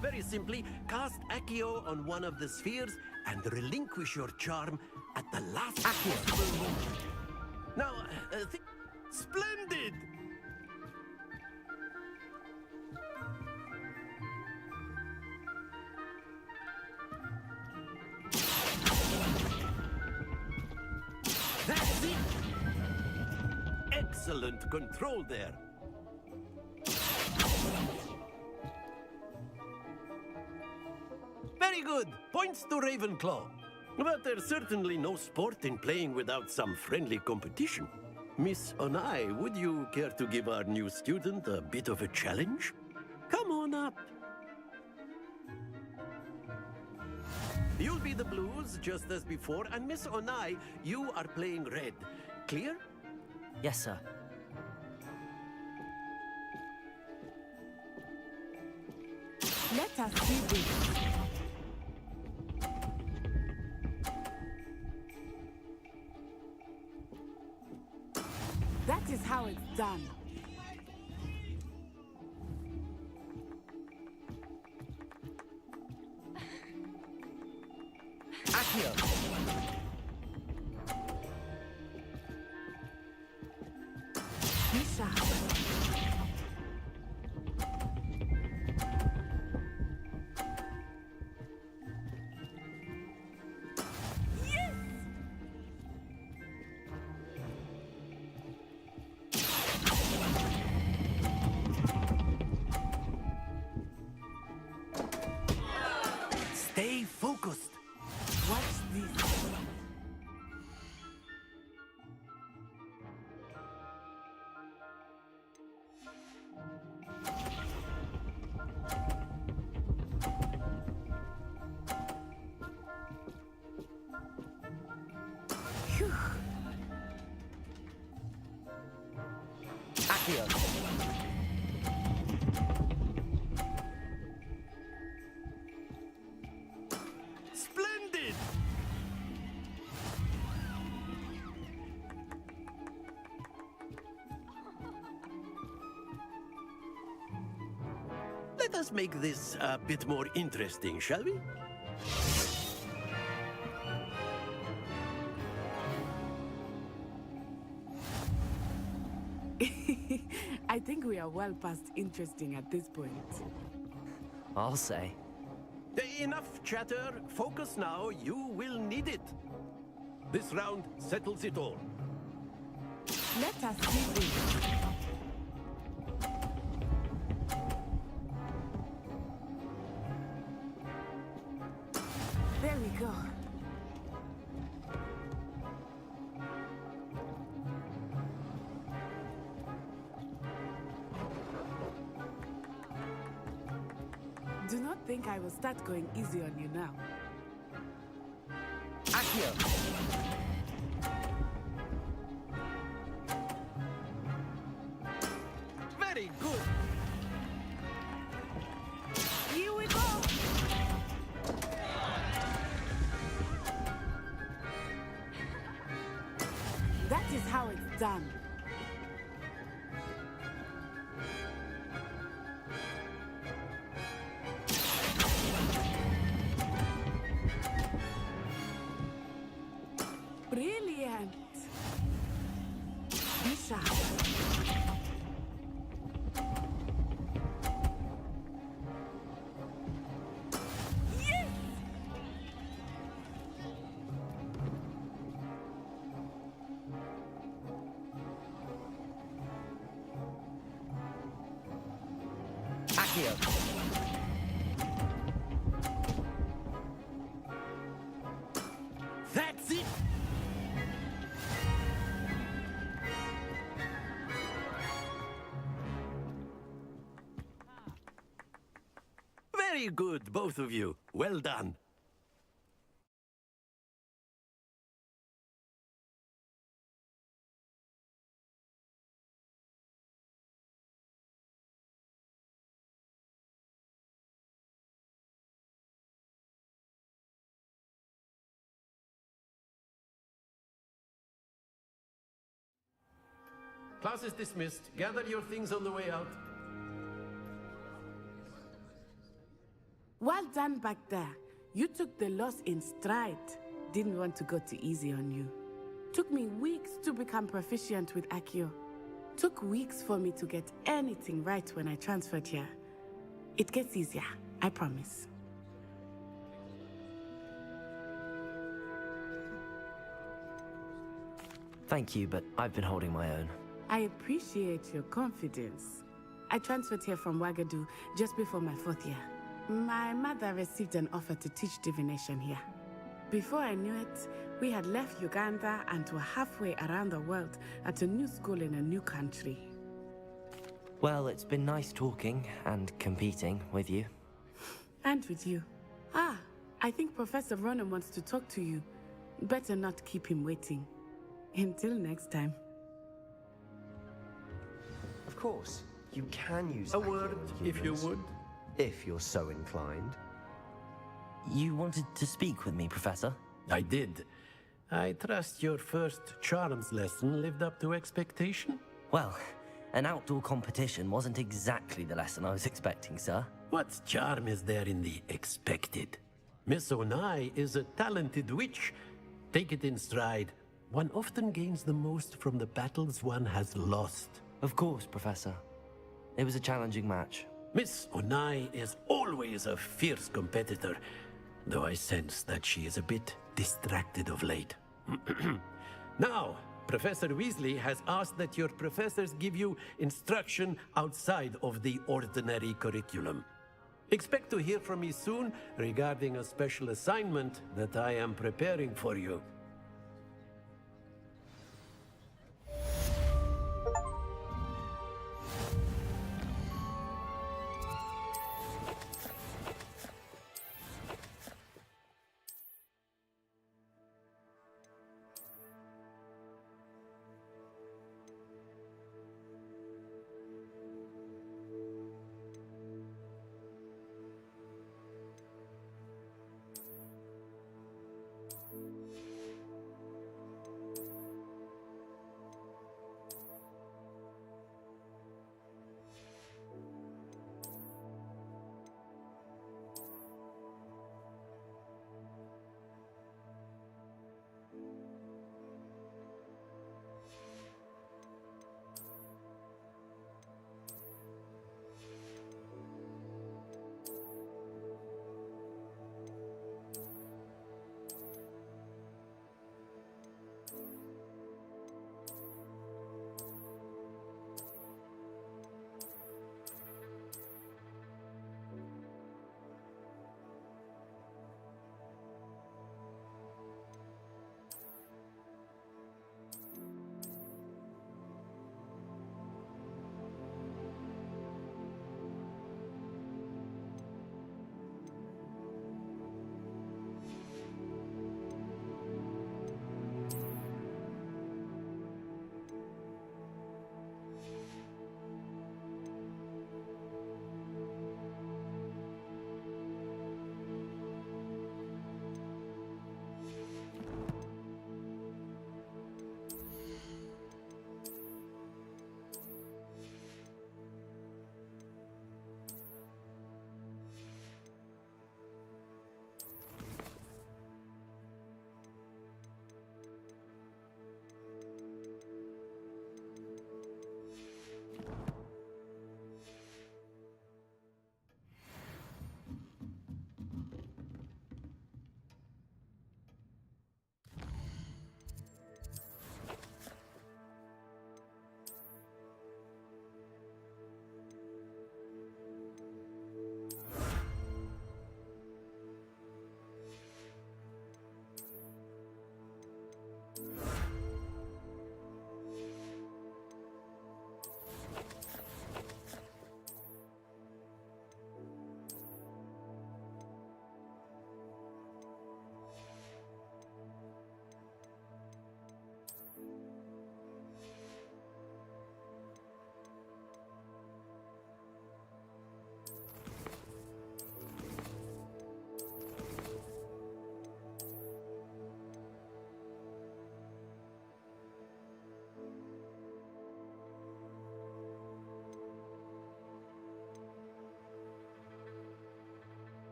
Very simply, cast Accio on one of the spheres and relinquish your charm at the last possible moment. Now, splendid! That's it! Excellent control there. Very good. Points to Ravenclaw. But there's certainly no sport in playing without some friendly competition. Miss Onai, would you care to give our new student a bit of a challenge? Come on up. You'll be the blues, just as before, and Miss Onai, you are playing red. Clear? Yes, sir. Let us do this. That is how it's done. Accio! Be sharp. Stay focused. Watch this. Phew. Accio! Splendid! Let us make this a bit more interesting, shall we? I think we are well past interesting at this point. I'll say. Enough chatter. Focus now. You will need it. This round settles it all. Let us do this. There we go. Do not think I will start going easy on you now. Accio! Very good. Here we go. That is how it's done. Brilliant. Be sharp. Yes! Accio! That's it. Very good, both of you. Well done. Class is dismissed. Gather your things on the way out. Well done back there. You took the loss in stride. Didn't want to go too easy on you. Took me weeks to become proficient with Accio. Took weeks for me to get anything right when I transferred here. It gets easier, I promise. Thank you, but I've been holding my own. I appreciate your confidence. I transferred here from Wagadu just before my 4th year. My mother received an offer to teach divination here. Before I knew it, we had left Uganda and were halfway around the world at a new school in a new country. Well, it's been nice talking and competing with you. And with you. Ah, I think Professor Ronan wants to talk to you. Better not keep him waiting. Until next time. Of course, you can use A Accio word, with if you humans, would. if you're so inclined. You wanted to speak with me, Professor? I did. I trust your first charms lesson lived up to expectation? Well, an outdoor competition wasn't exactly the lesson I was expecting, sir. What charm is there in the expected? Miss Onai is a talented witch. Take it in stride. One often gains the most from the battles one has lost. Of course, Professor. It was a challenging match. Miss Onai is always a fierce competitor, though I sense that she is a bit distracted of late. Now, Professor Weasley has asked that your professors give you instruction outside of the ordinary curriculum. Expect to hear from me soon regarding a special assignment that I am preparing for you.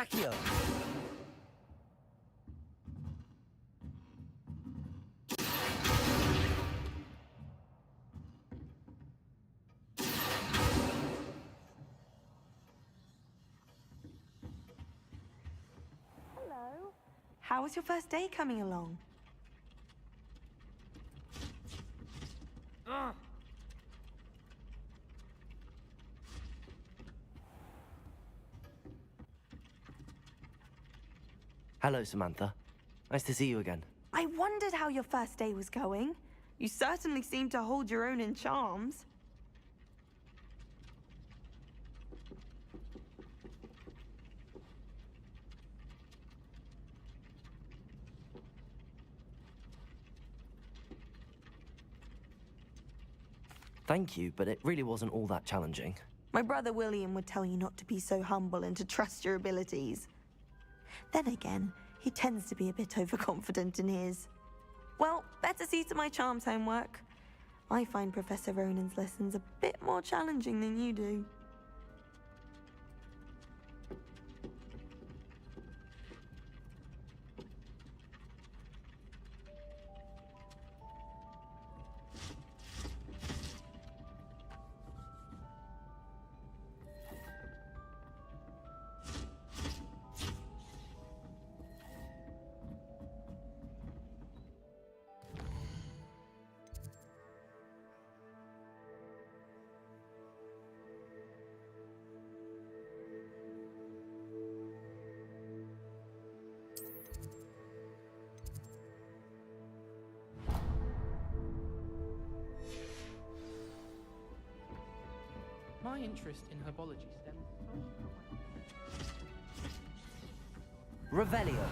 Accio! Hello. How was your first day coming along? Hello, Samantha. Nice to see you again. I wondered how your first day was going. You certainly seem to hold your own in charms. Thank you, but it really wasn't all that challenging. My brother William would tell you not to be so humble and to trust your abilities. Then again, he tends to be a bit overconfident in his. Well, better see to my charms homework. I find Professor Ronan's lessons a bit more challenging than you do. My interest in herbology stems from Revelio.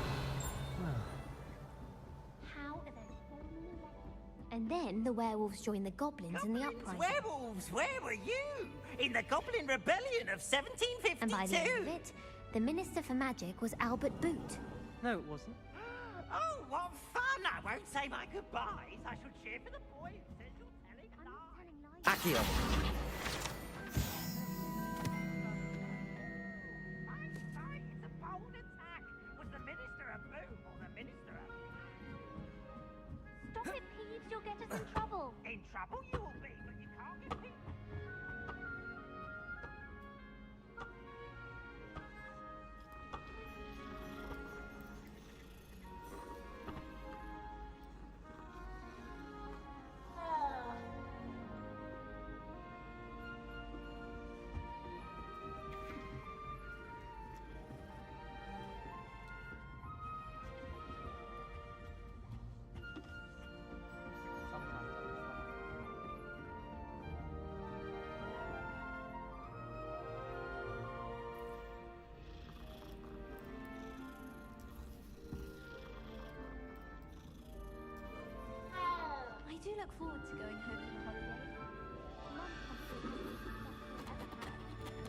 How are there so many left? And then the werewolves joined the goblins in the uprising. Werewolves, where were you? In the Goblin Rebellion of 1752? And by the end of it, the Minister for Magic was Albert Boot. No, it wasn't. Oh, what fun! I won't say my goodbyes. I shall cheer for the boy who says you're telling I'm not lies. telling lies. Accio. Right, it's a bold attack. Was the Minister a boom or the Minister a... Stop it, Peeves, you'll get us in trouble. In trouble you will be, but you can't get me. I do look forward to going home for the holidays. Mum can't believe the best we've ever had.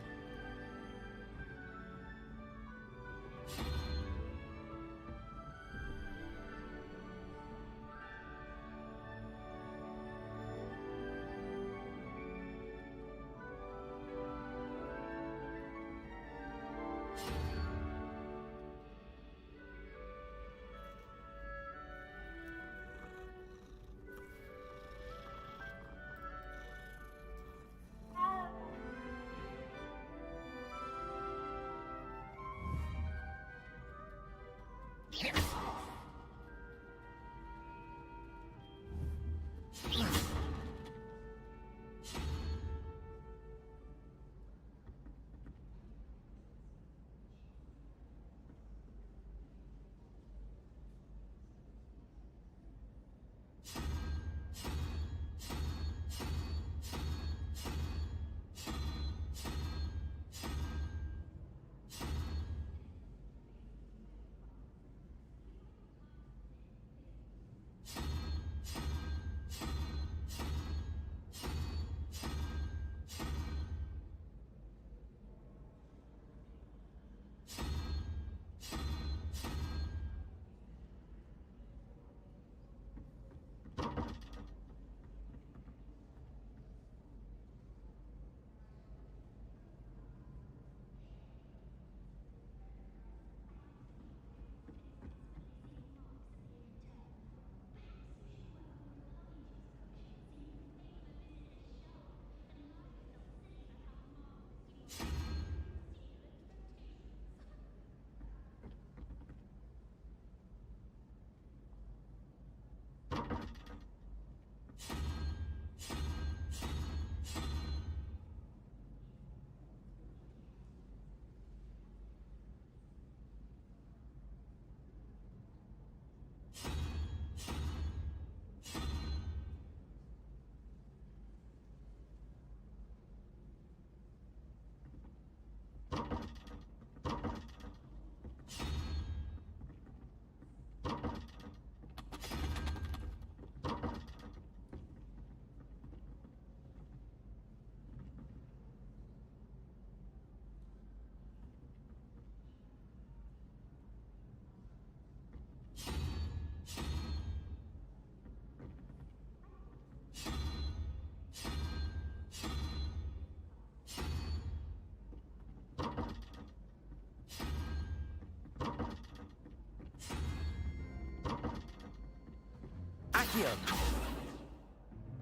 Accio.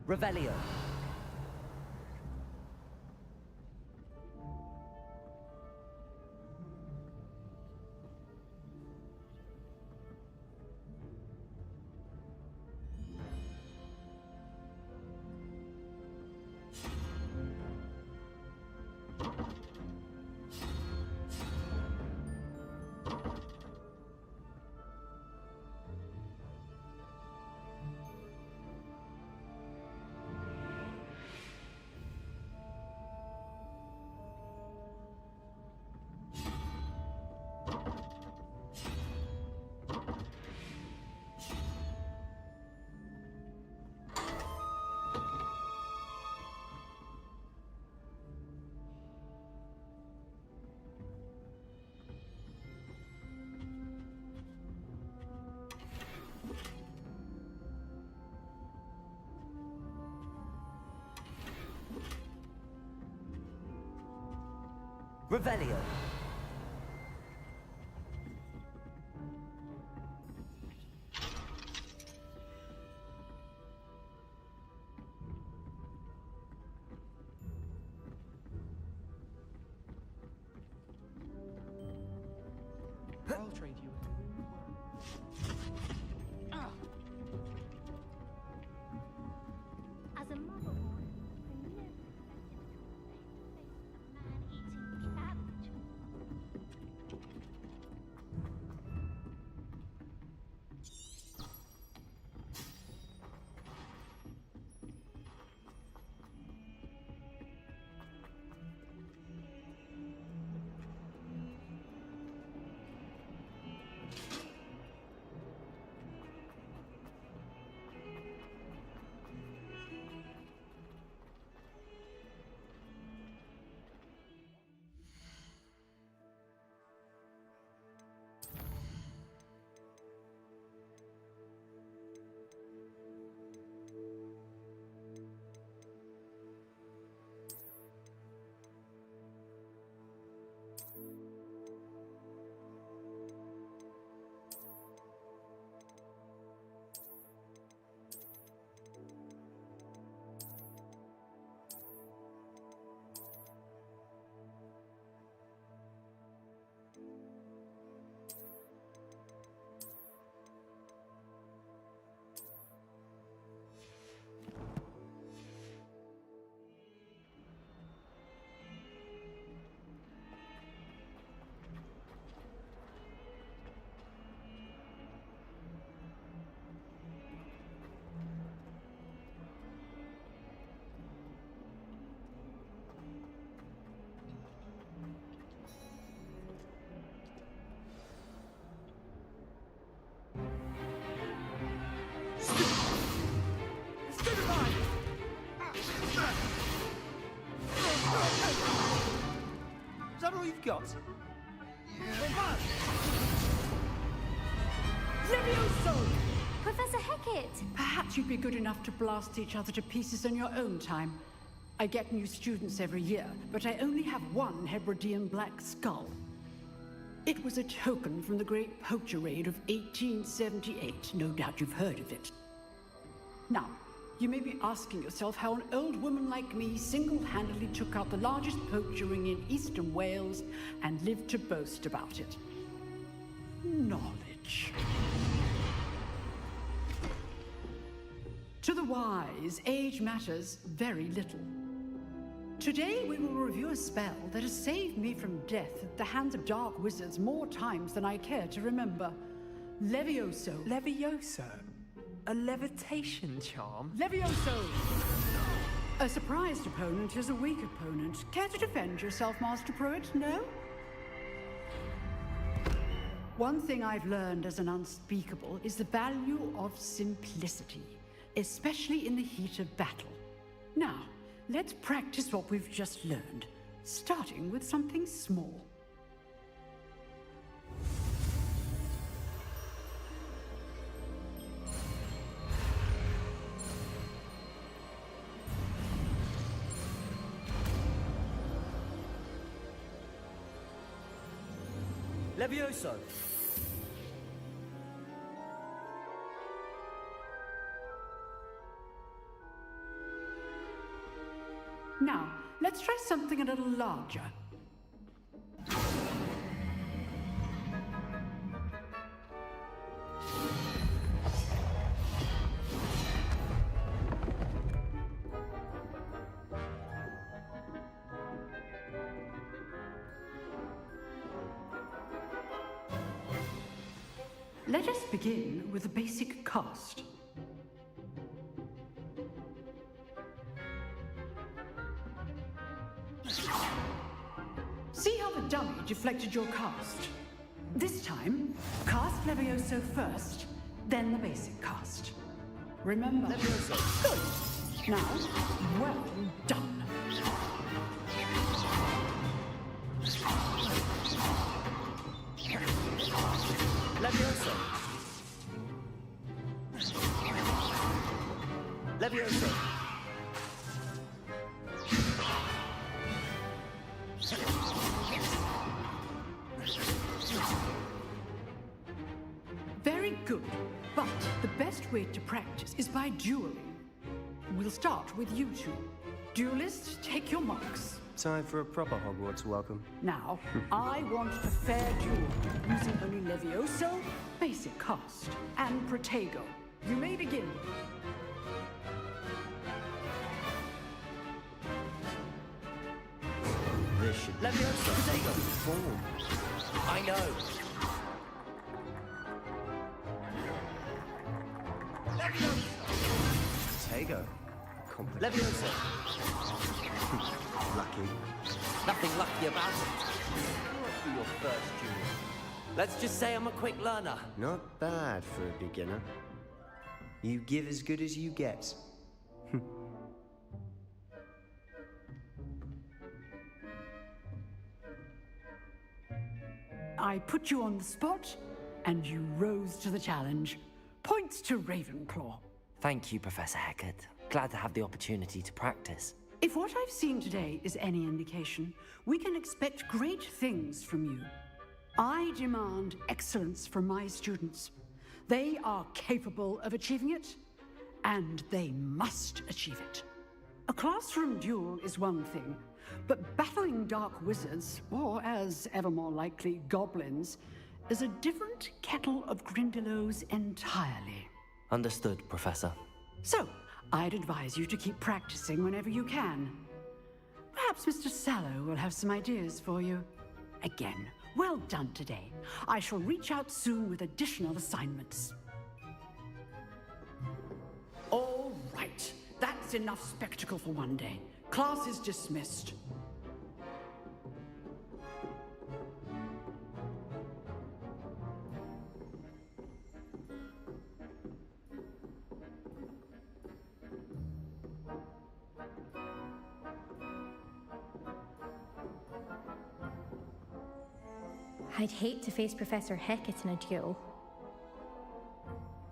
Revelio. Revelio. I'll trade you. As a mother boy, I never expected to come face to face with a man-eating cabbage. Is that all you've got? Leviooooosa! Professor Hecat! Perhaps you'd be good enough to blast each other to pieces in your own time. I get new students every year, but I only have one Hebridean black skull. It was a token from the Great Poacher Raid of 1878. No doubt you've heard of it. Now, you may be asking yourself how an old woman like me single-handedly took out the largest poacher ring in eastern Wales and lived to boast about it. Knowledge. To the wise, age matters very little. Today we will review a spell that has saved me from death at the hands of dark wizards more times than I care to remember. Leviooooosa. Leviosa? A levitation charm? Leviooooosa! A surprised opponent is a weak opponent. Care to defend yourself, Master Pruitt? No? One thing I've learned as an unspeakable is the value of simplicity, especially in the heat of battle. Now, let's practice what we've just learned, starting with something small. Levioso. try something a little larger. Let us begin with a basic cast. See how the dummy deflected your cast? This time, cast Levioso first, then the basic cast. Remember? Levioso. Good. Now, well done. Levioso. Levioso. Very good, but the best way to practice is by dueling. We'll start with you two. Duelists, take your marks. Time for a proper Hogwarts welcome. Now, I want a fair duel, using only Levioso, basic cast, and Protego. You may begin. This should be Levioso. Protego. form. I know. Tego. Complicated. Levioso. Lucky. Nothing lucky about it. What for your first duel? Let's just say I'm a quick learner. Not bad for a beginner. You give as good as you get. I put you on the spot, and you rose to the challenge. Points to Ravenclaw. Thank you, Professor Hecat. Glad to have the opportunity to practice. If what I've seen today is any indication, we can expect great things from you. I demand excellence from my students. They are capable of achieving it, and they must achieve it. A classroom duel is one thing, but battling dark wizards, or as ever more likely, goblins, is a different kettle of Grindylows entirely. Understood, Professor. So, I'd advise you to keep practicing whenever you can. Perhaps Mr. Sallow will have some ideas for you. Again, well done today. I shall reach out soon with additional assignments. All right, that's enough spectacle for one day. Class is dismissed. I'd hate to face Professor Hecat in a duel.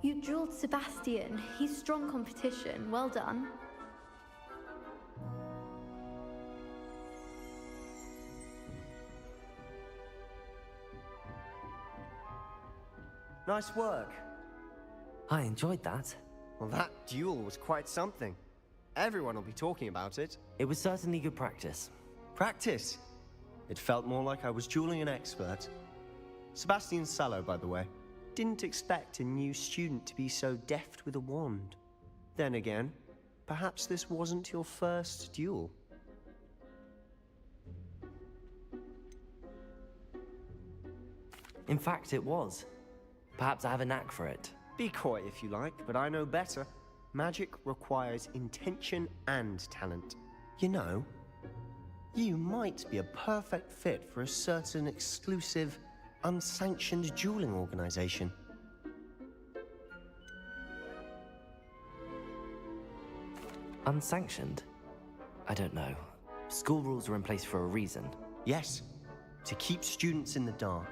You dueled Sebastian. He's strong competition. Well done. Nice work. I enjoyed that. Well, that duel was quite something. Everyone will be talking about it. It was certainly good practice. Practice. It felt more like I was dueling an expert. Sebastian Sallow, by the way. Didn't expect a new student to be so deft with a wand. Then again, perhaps this wasn't your first duel. In fact, it was. Perhaps I have a knack for it. Be coy if you like, but I know better. Magic requires intention and talent. You know, you might be a perfect fit for a certain exclusive, unsanctioned dueling organization. Unsanctioned? I don't know. School rules are in place for a reason. Yes, to keep students in the dark.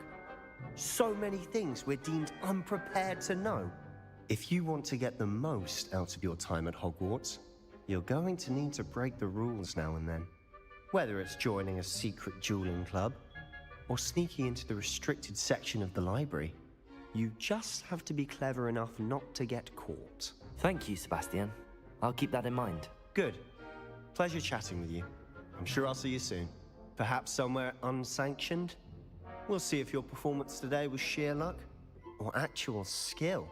So many things we're deemed unprepared to know. If you want to get the most out of your time at Hogwarts, you're going to need to break the rules now and then. Whether it's joining a secret dueling club, or sneaking into the restricted section of the library, you just have to be clever enough not to get caught. Thank you, Sebastian. I'll keep that in mind. Good. Pleasure chatting with you. I'm sure I'll see you soon. Perhaps somewhere unsanctioned? We'll see if your performance today was sheer luck or actual skill.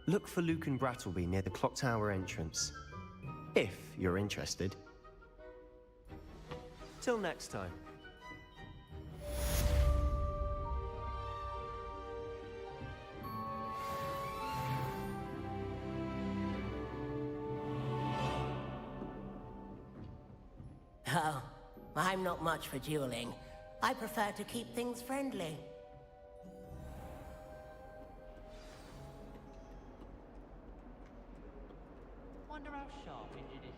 Look for Luke and Brattleby near the clock tower entrance. If you're interested. Till next time. Oh, I'm not much for dueling. I prefer to keep things friendly. Wonder how sharp it is.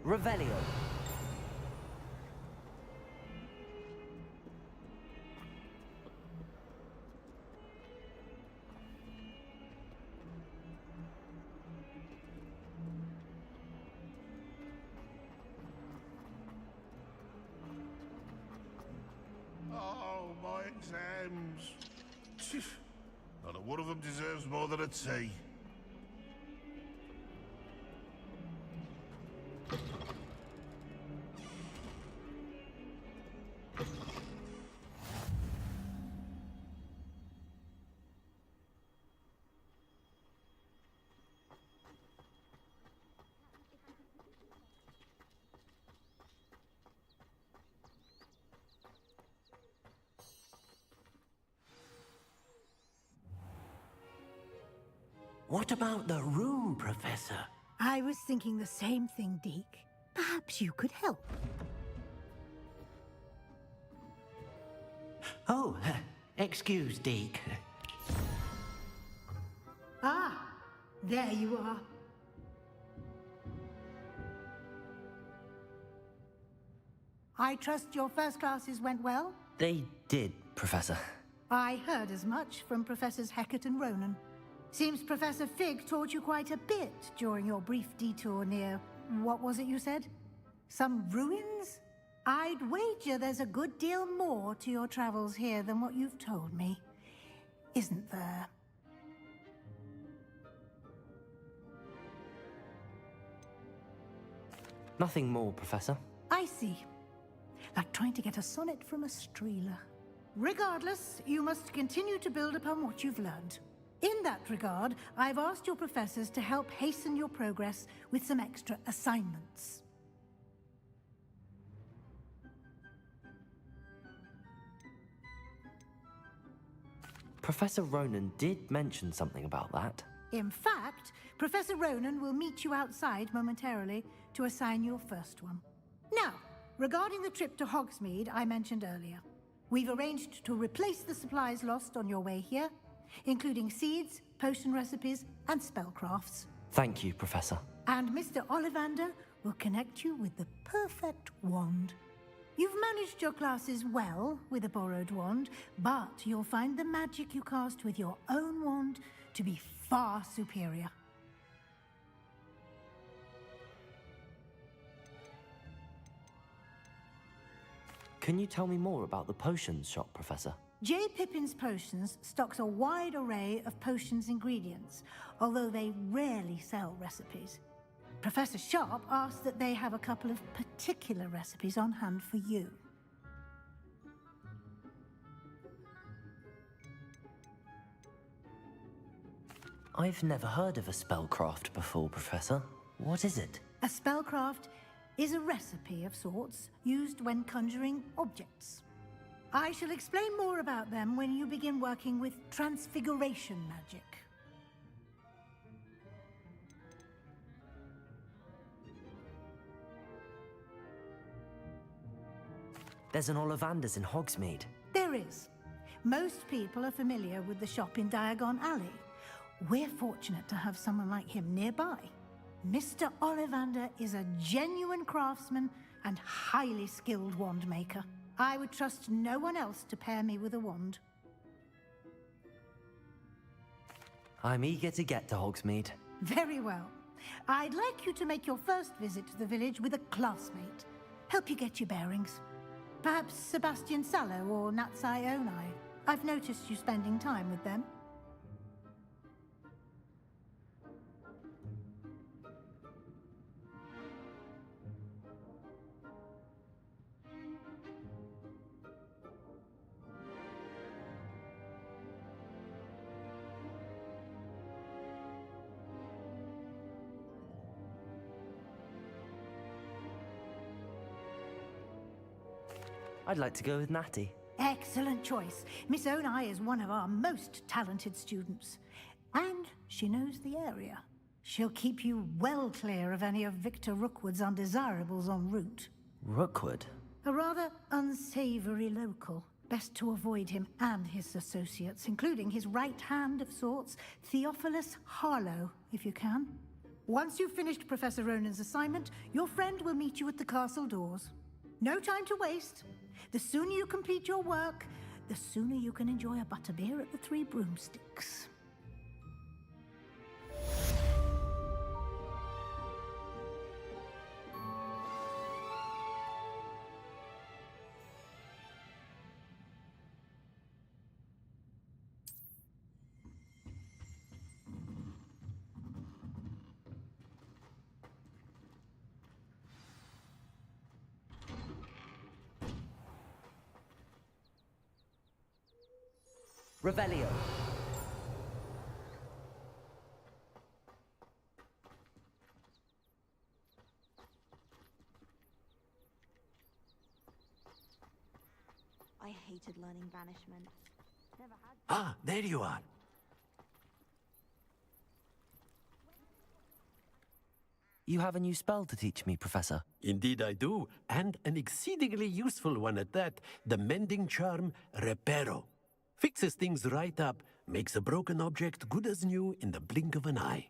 Revelio. Oh, my exams. Not a one of them deserves more than a T. What about the room, Professor? I was thinking the same thing, Deke. Perhaps you could help. Oh, excuse, Deke. Ah, there you are. I trust your first classes went well? They did, Professor. I heard as much from Professors Hecat and Ronan. Seems Professor Fig taught you quite a bit during your brief detour near... what was it you said? Some ruins? I'd wager there's a good deal more to your travels here than what you've told me. Isn't there? Nothing more, Professor. I see. Like trying to get a sonnet from a streeler. Regardless, you must continue to build upon what you've learned. In that regard, I've asked your professors to help hasten your progress with some extra assignments. Professor Ronan did mention something about that. In fact, Professor Ronan will meet you outside momentarily to assign your first one. Now, regarding the trip to Hogsmeade I mentioned earlier, we've arranged to replace the supplies lost on your way here, including seeds, potion recipes, and spellcrafts. Thank you, Professor. And Mr. Ollivander will connect you with the perfect wand. You've managed your classes well with a borrowed wand, but you'll find the magic you cast with your own wand to be far superior. Can you tell me more about the potions shop, Professor? J. Pippin's Potions stocks a wide array of potions ingredients, although they rarely sell recipes. Professor Sharp asked that they have a couple of particular recipes on hand for you. I've never heard of a spellcraft before, Professor. What is it? A spellcraft is a recipe of sorts used when conjuring objects. I shall explain more about them when you begin working with transfiguration magic. There's an Ollivander's in Hogsmeade. There is. Most people are familiar with the shop in Diagon Alley. We're fortunate to have someone like him nearby. Mr. Ollivander is a genuine craftsman and highly skilled wand maker. I would trust no one else to pair me with a wand. I'm eager to get to Hogsmeade. Very well. I'd like you to make your first visit to the village with a classmate. Help you get your bearings. Perhaps Sebastian Sallow or Natsai Onai. I've noticed you spending time with them. I'd like to go with Natty. Excellent choice. Miss Onai is one of our most talented students. And she knows the area. She'll keep you well clear of any of Victor Rookwood's undesirables en route. Rookwood? A rather unsavory local. Best to avoid him and his associates, including his right hand of sorts, Theophilus Harlow, if you can. Once you've finished Professor Ronan's assignment, your friend will meet you at the castle doors. No time to waste. The sooner you complete your work, the sooner you can enjoy a butterbeer at the Three Broomsticks. Revelio. I hated learning banishment. Never had. Ah, there you are. You have a new spell to teach me, Professor. Indeed I do, and an exceedingly useful one at that. The mending charm, Reparo. Fixes things right up, makes a broken object good as new in the blink of an eye.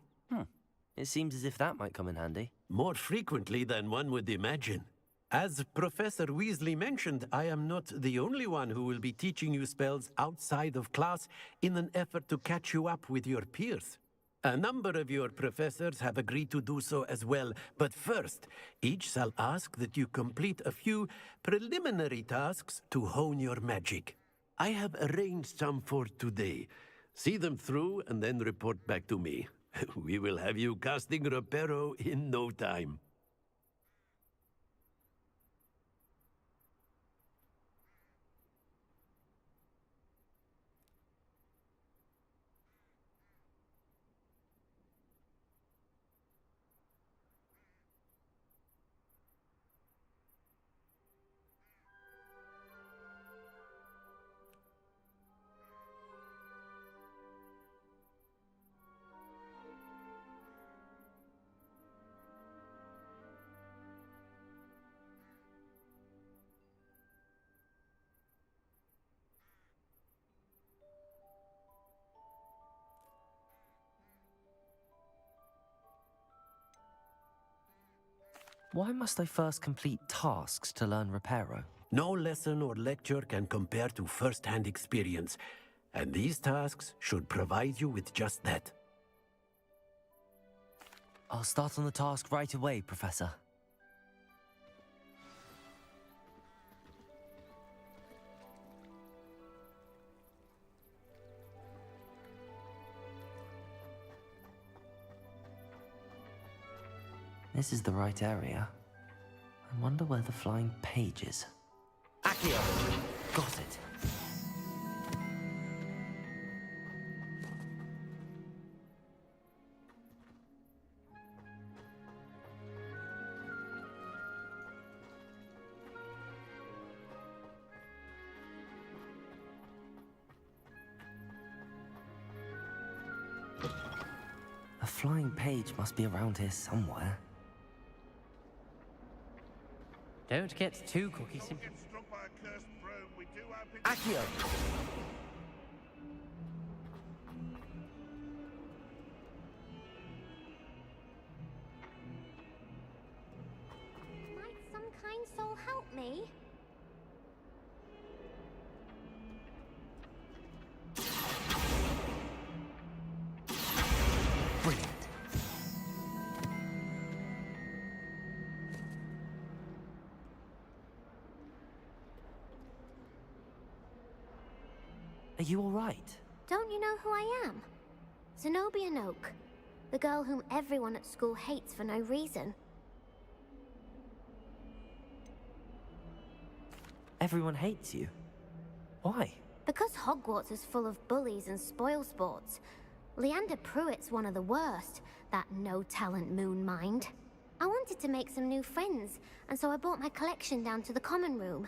It seems as if that might come in handy. More frequently than one would imagine. As Professor Weasley mentioned, I am not the only one who will be teaching you spells outside of class in an effort to catch you up with your peers. A number of your professors have agreed to do so as well, but first, each shall ask that you complete a few preliminary tasks to hone your magic. I have arranged some for today. See them through and then report back to me. We will have you casting Reparo in no time. Why must I first complete tasks to learn Reparo? No lesson or lecture can compare to first-hand experience, and these tasks should provide you with just that. I'll start on the task right away, Professor. This is the right area. I wonder where the flying page is. Accio! Got it. flying page must be around here somewhere. Don't get too cookie Don't simple. get struck by a cursed broom. We do have it. Accio! Might some kind soul help me? Brilliant. Are you all right? Don't you know who I am? Zenobia Noak, the girl whom everyone at school hates for no reason. Everyone hates you. Why? Because Hogwarts is full of bullies and spoilsports. Leander Pruitt's one of the worst, that no-talent moon mind. I wanted to make some new friends, and so I brought my collection down to the common room.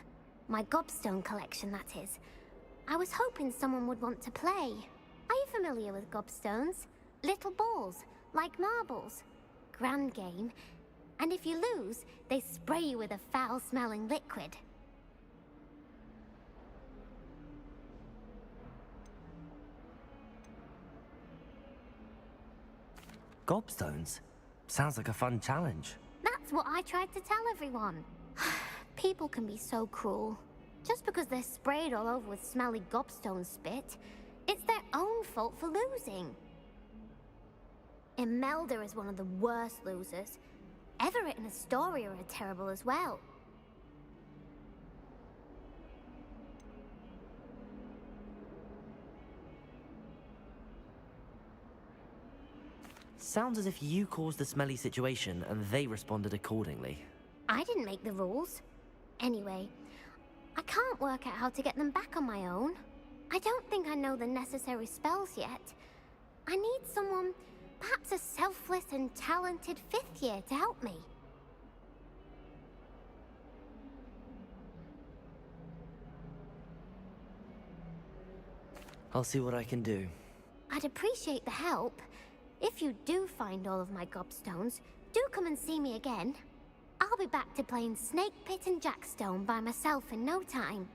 My gobstone collection, that is. I was hoping someone would want to play. Are you familiar with gobstones? Little balls, like marbles. Grand game. And if you lose, they spray you with a foul-smelling liquid. Gobstones? Sounds like a fun challenge. That's what I tried to tell everyone. People can be so cruel. Just because they're sprayed all over with smelly gobstone spit, it's their own fault for losing. Imelda is one of the worst losers. Everett and Astoria are terrible as well. Sounds as if you caused the smelly situation and they responded accordingly. I didn't make the rules. Anyway, I can't work out how to get them back on my own. I don't think I know the necessary spells yet. I need someone, perhaps a selfless and talented fifth year to help me. I'll see what I can do. I'd appreciate the help. If you do find all of my gobstones, do come and see me again. I'll be back to playing Snake Pit and Jackstone by myself in no time.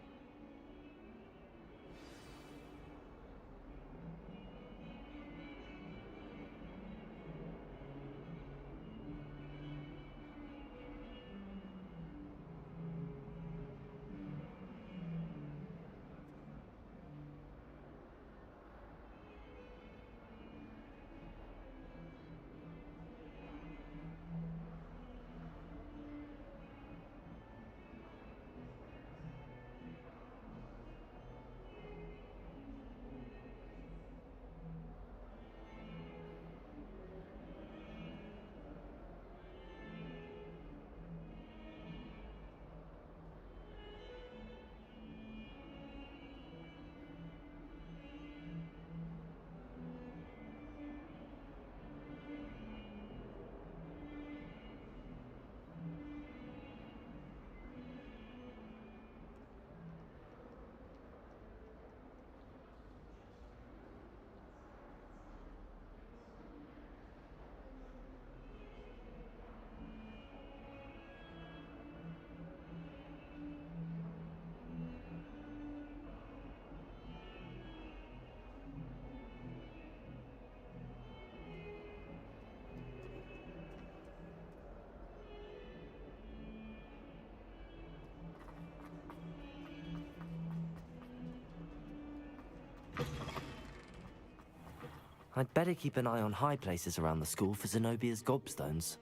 I'd better keep an eye on high places around the school for Zenobia's gobstones.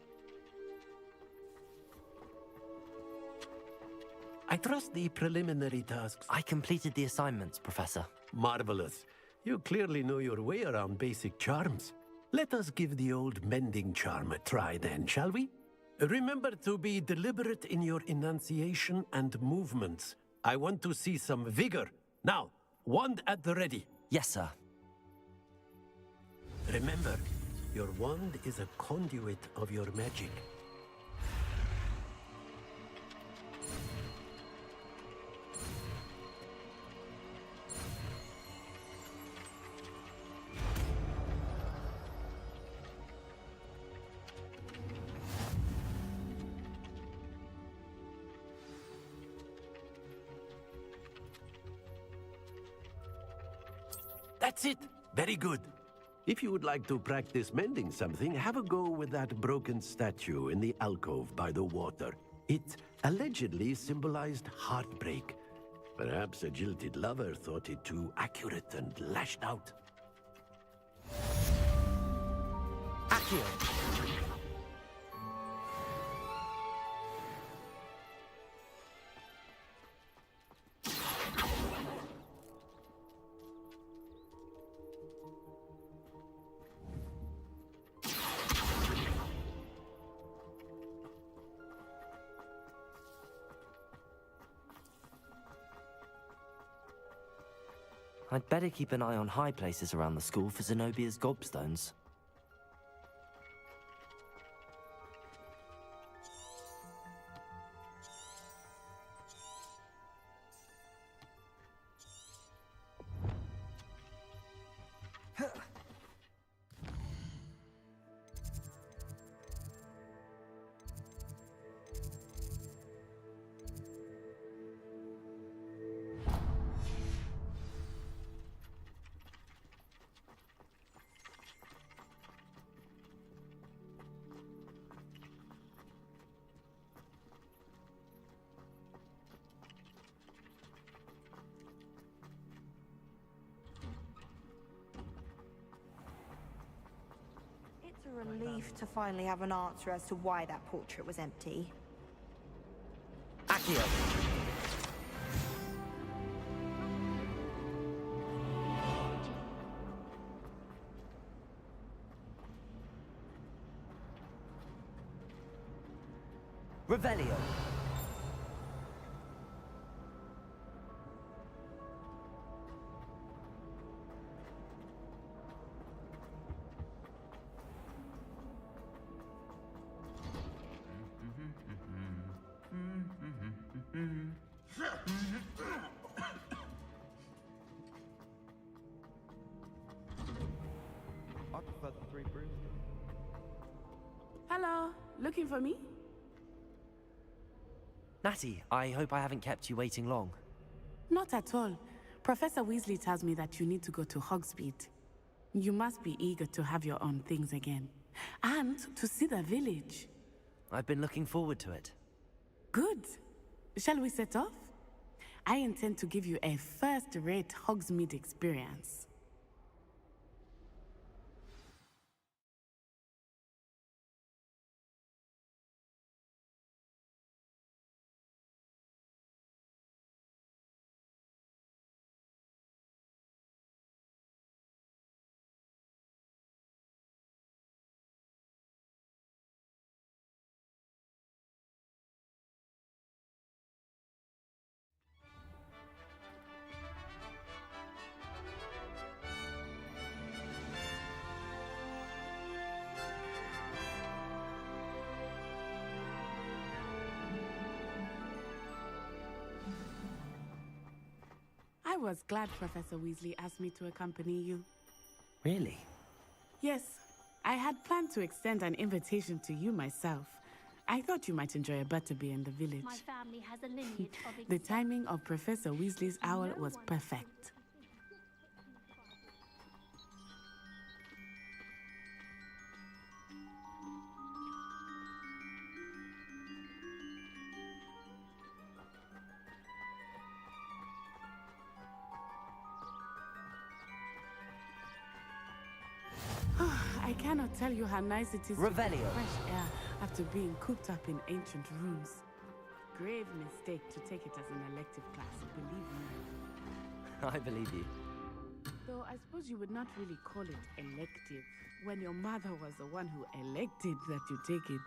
I trust the preliminary tasks. I completed the assignments, Professor. Marvelous. You clearly know your way around basic charms. Let us give the old mending charm a try then, shall we? Remember to be deliberate in your enunciation and movements. I want to see some vigor. Now, wand at the ready. Yes, sir. Remember, your wand is a conduit of your magic. That's it. Very good. If you would like to practice mending something, have a go with that broken statue in the alcove by the water. It allegedly symbolized heartbreak. Perhaps a jilted lover thought it too accurate and lashed out. Accio! I'd better keep an eye on high places around the school for Zenobia's gobstones. It's a relief to finally have an answer as to why that portrait was empty. Accio! Revelio! I prefer the three brooms. Hello, looking for me? Natty, I hope I haven't kept you waiting long. Not at all. Professor Weasley tells me that you need to go to Hogsmeade. You must be eager to have your own things again. And to see the village. I've been looking forward to it. Good. Shall we set off? I intend to give you a first-rate Hogsmeade experience. I was glad Professor Weasley asked me to accompany you. Really? Yes, I had planned to extend an invitation to you myself. I thought you might enjoy a butterbeer in the village. My family has a lineage of The timing of Professor Weasley's owl was perfect. I cannot tell you how nice it is to Revelio. get fresh air after being cooped up in ancient rooms. Grave mistake to take it as an elective class, believe me. I believe you. Though I suppose you would not really call it elective when your mother was the one who elected that you take it.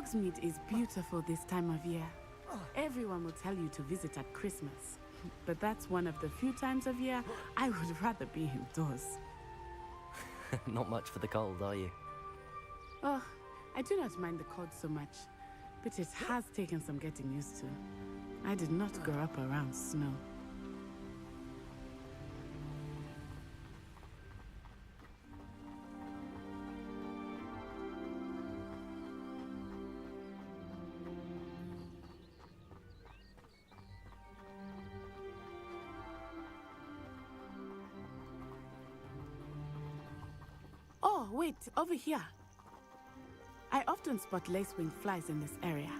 Hogsmeade is beautiful this time of year. Everyone will tell you to visit at Christmas. But that's one of the few times of year I would rather be indoors. Not much for the cold, are you? Oh, I do not mind the cold so much, but it has taken some getting used to. I did not grow up around snow. Oh, wait, over here. I often spot lacewing flies in this area.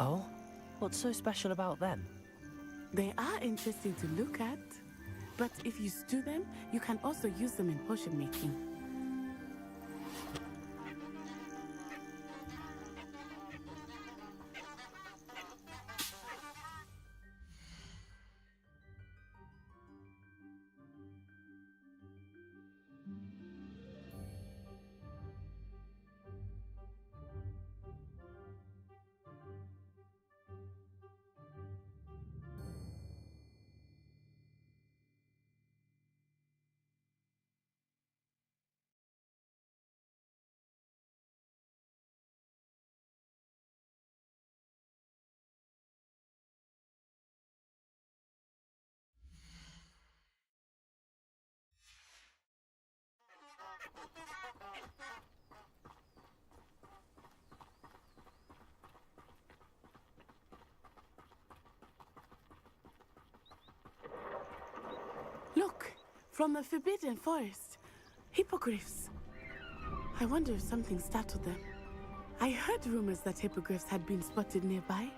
Oh? What's so special about them? They are interesting to look at, but if you stew them, you can also use them in potion making. Look, from the Forbidden Forest. Hippogriffs. I wonder if something startled them. I heard rumors that hippogriffs had been spotted nearby.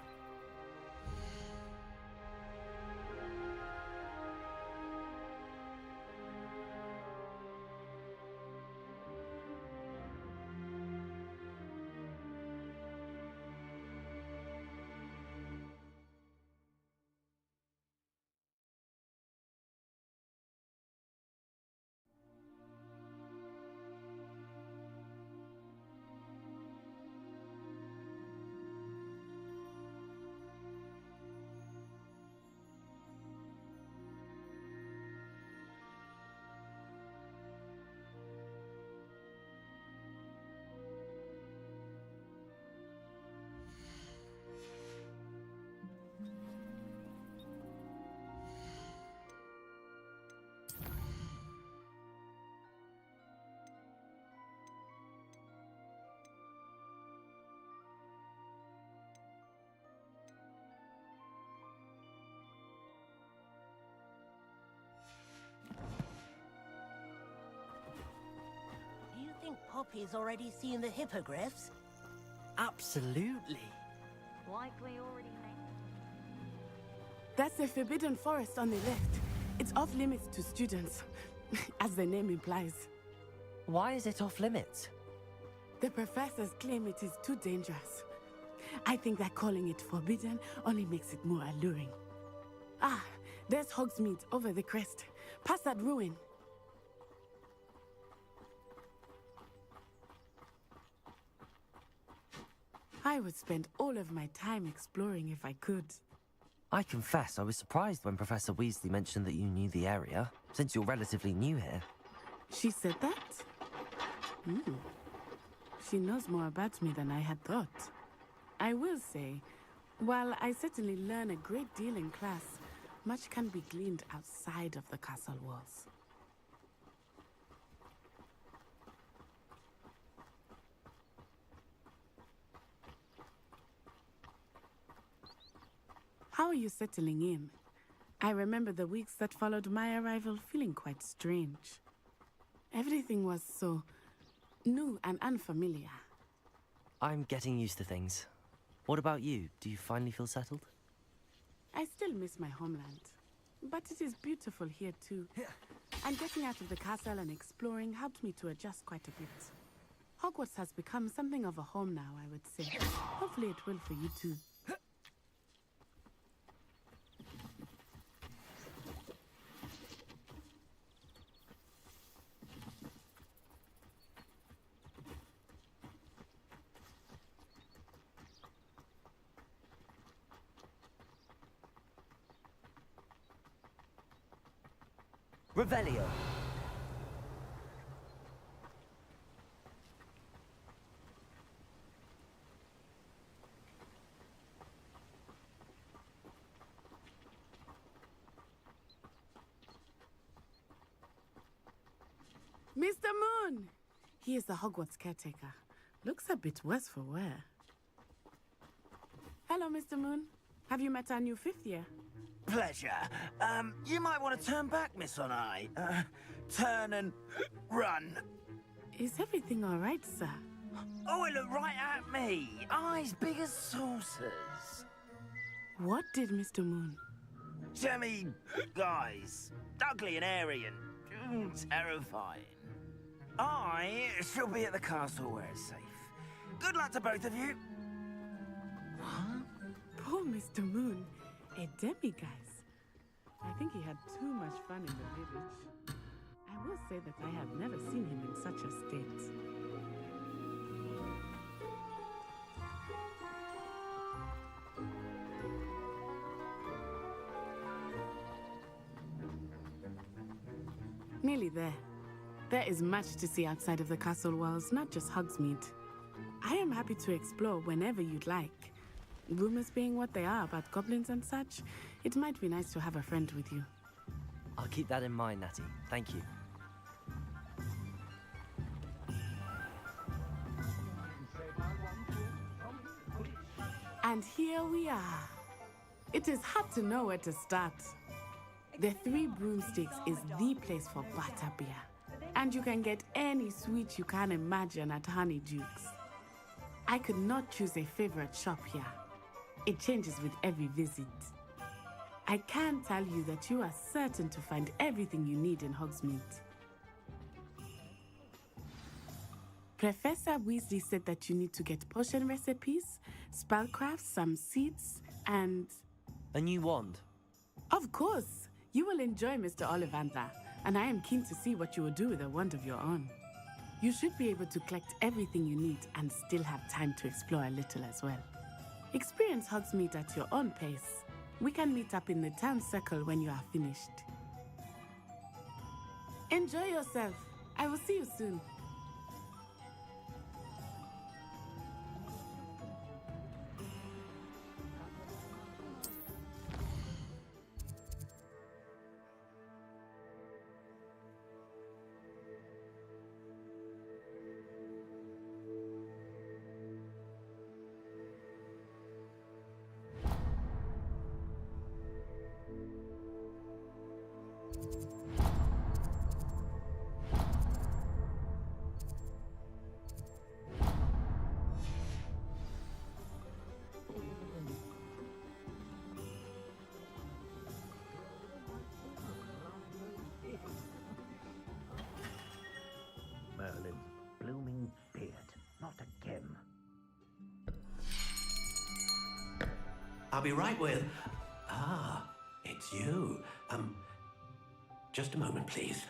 Do you think Poppy's already seen the hippogriffs? Absolutely. Likely already made. That's the Forbidden Forest on the left. It's off limits to students, as the name implies. Why is it off limits? The professors claim it is too dangerous. I think that calling it forbidden only makes it more alluring. Ah, there's Hogsmeade over the crest. Past that ruin. I would spend all of my time exploring if I could. I confess I was surprised when Professor Weasley mentioned that you knew the area, since you're relatively new here. She said that? She knows more about me than I had thought. I will say, while I certainly learn a great deal in class, much can be gleaned outside of the castle walls. How are you settling in? I remember the weeks that followed my arrival feeling quite strange. Everything was so new and unfamiliar. I'm getting used to things. What about you? Do you finally feel settled? I still miss my homeland, but it is beautiful here too. And getting out of the castle and exploring helped me to adjust quite a bit. Hogwarts has become something of a home now, I would say. Hopefully it will for you too. Revelio. Mr. Moon! He is the Hogwarts caretaker. Looks a bit worse for wear. Hello, Mr. Moon. Have you met our new fifth year? Pleasure. You might want to turn back, Miss Onai. Turn and run. Is everything all right, sir? Oh, it looked right at me. Eyes big as saucers. What did Mr. Moon? Jemmy, guys. Ugly and airy and terrifying. I shall be at the castle where it's safe. Good luck to both of you. Poor Mr. Moon. A demiguise. I think he had too much fun in the village. I will say that I have never seen him in such a state. Nearly there. There is much to see outside of the castle walls, not just Hogsmeade. I am happy to explore whenever you'd like. Rumors being what they are about goblins and such, it might be nice to have a friend with you. I'll keep that in mind, Natty. Thank you. And here we are. It is hard to know where to start. The Three Broomsticks is the place for butterbeer. And you can get any sweet you can imagine at Honeyduke's. I could not choose a favorite shop here. It changes with every visit. I can tell you that you are certain to find everything you need in Hogsmeade. Professor Weasley said that you need to get potion recipes, spellcrafts, some seeds, and... A new wand? Of course! You will enjoy Mr. Ollivander, and I am keen to see what you will do with a wand of your own. You should be able to collect everything you need and still have time to explore a little as well. Experience Hogsmeade at your own pace. We can meet up in the town circle when you are finished. Enjoy yourself. I will see you soon. Merlin's blooming beard, not again. I'll be right with... Ah, it's you. Just a moment, please.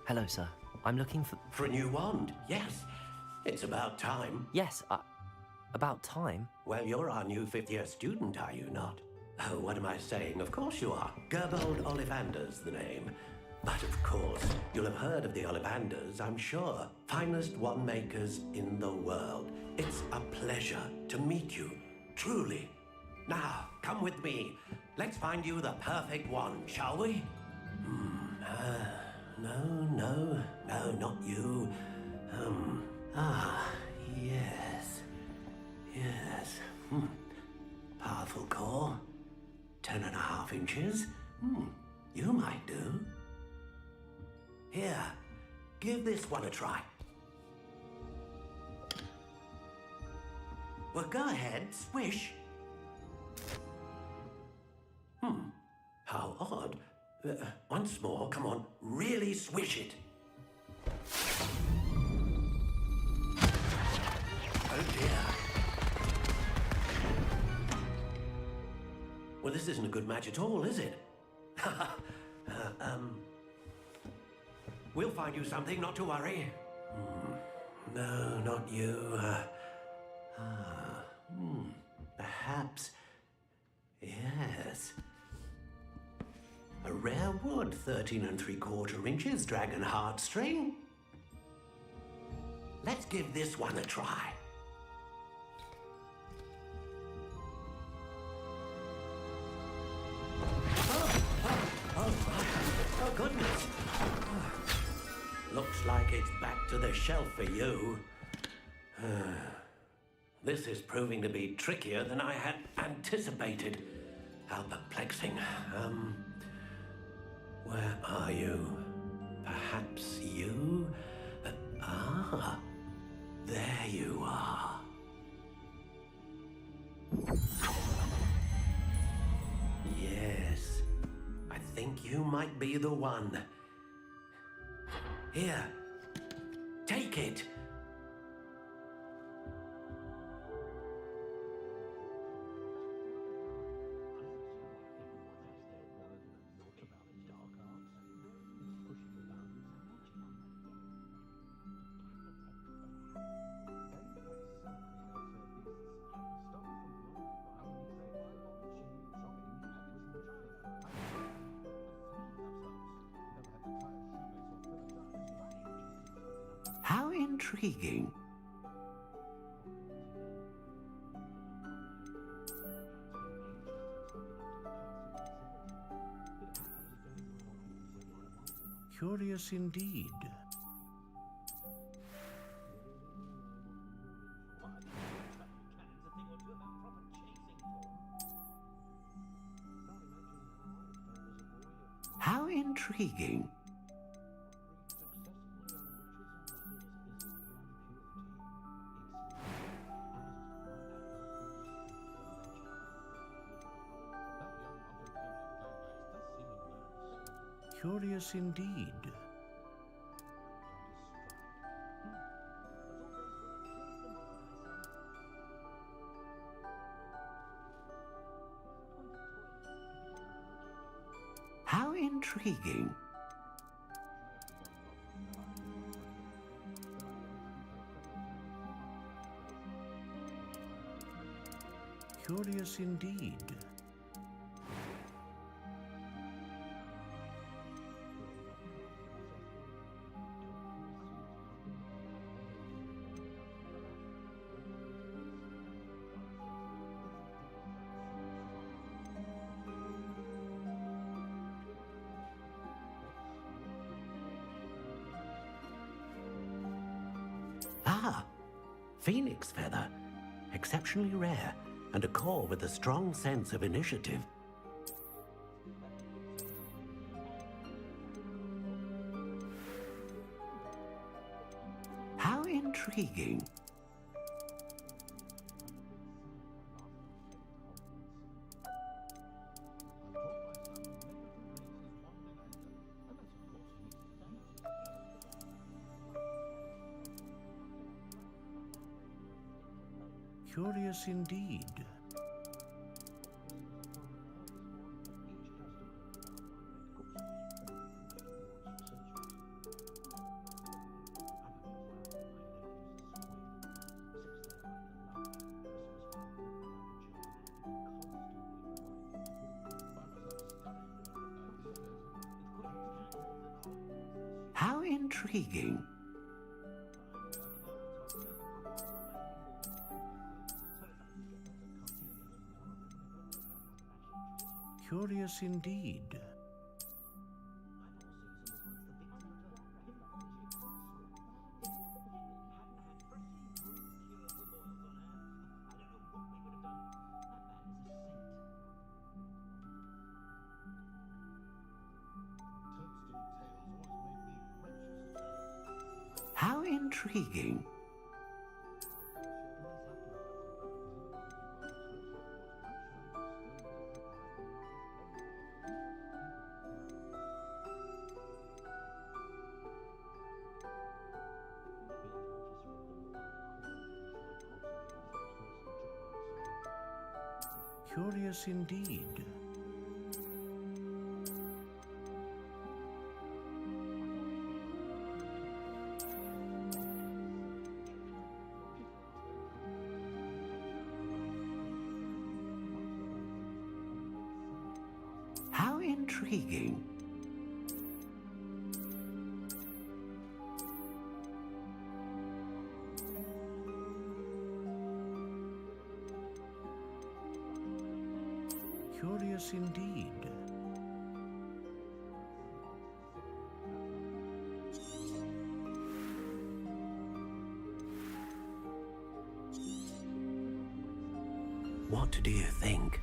Hello, sir. I'm looking for... For a new wand, yes. It's about time. Yes, about time? Well, you're our new fifth-year student, are you not? Oh, what am I saying? Of course you are. Gerbold Ollivander's the name. But of course, you'll have heard of the Ollivanders, I'm sure. Finest wand makers in the world. It's a pleasure to meet you, truly. Now, come with me. Let's find you the perfect wand, shall we? No, not you. Yes. Powerful core. 10.5 inches. You might do. Here, give this one a try. Well, go ahead, swish. How odd. Once more, come on, really swish it. Oh dear. Well, this isn't a good match at all, is it? We'll find you something, not to worry. No, not you. Perhaps Yes. A rare wood, 13 3/4 inches, dragon heartstring. Let's give this one a try. Oh, goodness. Looks like it's back to the shelf for you. This is proving to be trickier than I had anticipated. How perplexing. Where are you? Perhaps you? There you are. Yes, I think you might be the one. Here, take it. How intriguing. Curious indeed. How intriguing. Curious indeed. How intriguing. Curious indeed. Ah, phoenix feather. Exceptionally rare, and a core with a strong sense of initiative. How intriguing. Curious indeed. How intriguing. Curious indeed. How intriguing. Curious indeed. Intriguing. Curious indeed. What do you think?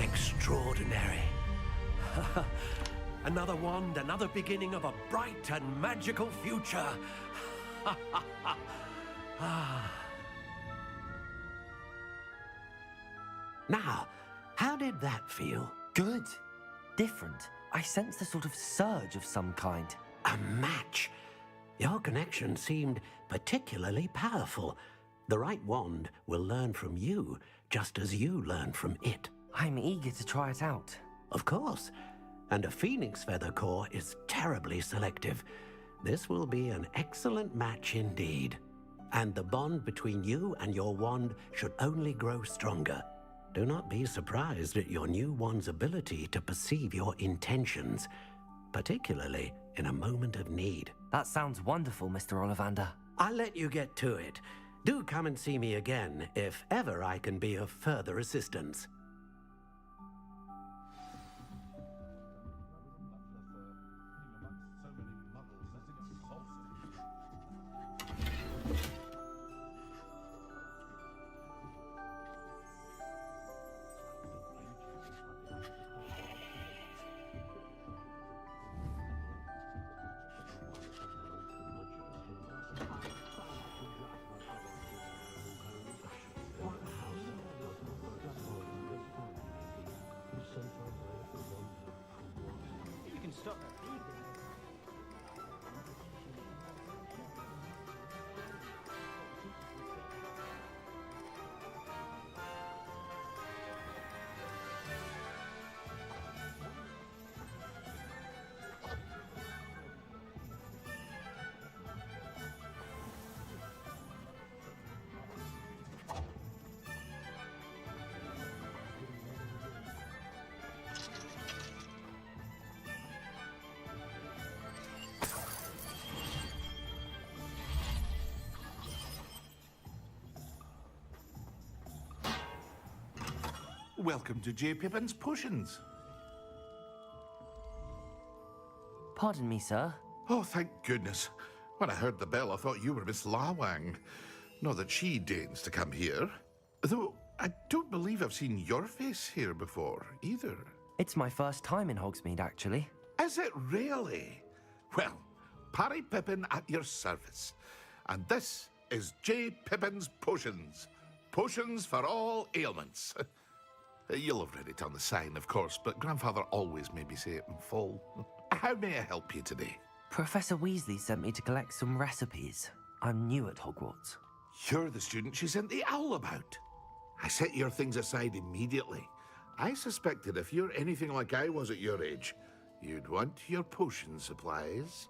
Extraordinary. Another wand, another beginning of a bright and magical future. Now, how did that feel? Good. Different. I sensed a sort of surge of some kind. A match. Your connection seemed particularly powerful. The right wand will learn from you, just as you learn from it. I'm eager to try it out. Of course. And a phoenix feather core is terribly selective. This will be an excellent match indeed. And the bond between you and your wand should only grow stronger. Do not be surprised at your new wand's ability to perceive your intentions, particularly in a moment of need. That sounds wonderful, Mr. Ollivander. I'll let you get to it. Do come and see me again if ever I can be of further assistance. Welcome to J. Pippin's Potions. Pardon me, sir. Oh, thank goodness. When I heard the bell, I thought you were Miss Lawang. Not that she deigns to come here. Though, I don't believe I've seen your face here before, either. It's my first time in Hogsmeade, actually. Is it really? Well, Parry Pippin at your service. And this is J. Pippin's Potions. Potions for all ailments. You'll have read it on the sign, of course, but Grandfather always made me say it in full. How may I help you today? Professor Weasley sent me to collect some recipes. I'm new at Hogwarts. You're the student she sent the owl about. I set your things aside immediately. I suspected if you're anything like I was at your age, you'd want your potion supplies.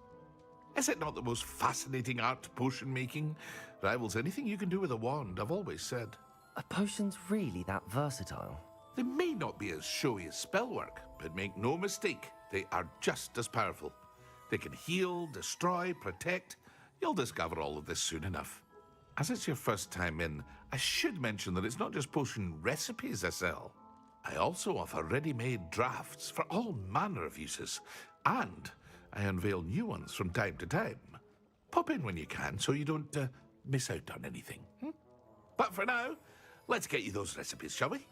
Is it not the most fascinating art, potion making? Rivals anything you can do with a wand, I've always said. Are potions really that versatile? They may not be as showy as spellwork, but make no mistake, they are just as powerful. They can heal, destroy, protect. You'll discover all of this soon enough. As it's your first time in, I should mention that it's not just potion recipes I sell. I also offer ready-made drafts for all manner of uses, and I unveil new ones from time to time. Pop in when you can so you don't miss out on anything. But for now, let's get you those recipes, shall we?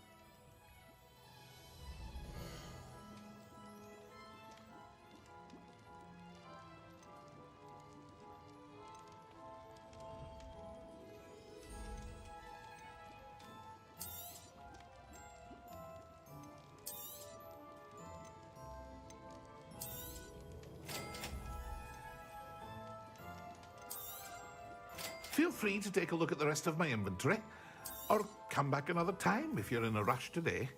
Feel free to take a look at the rest of my inventory, or come back another time if you're in a rush today.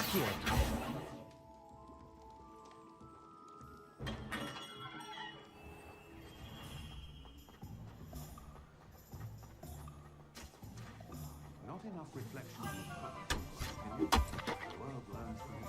Accio! Not enough reflection on the past. The world learns from it.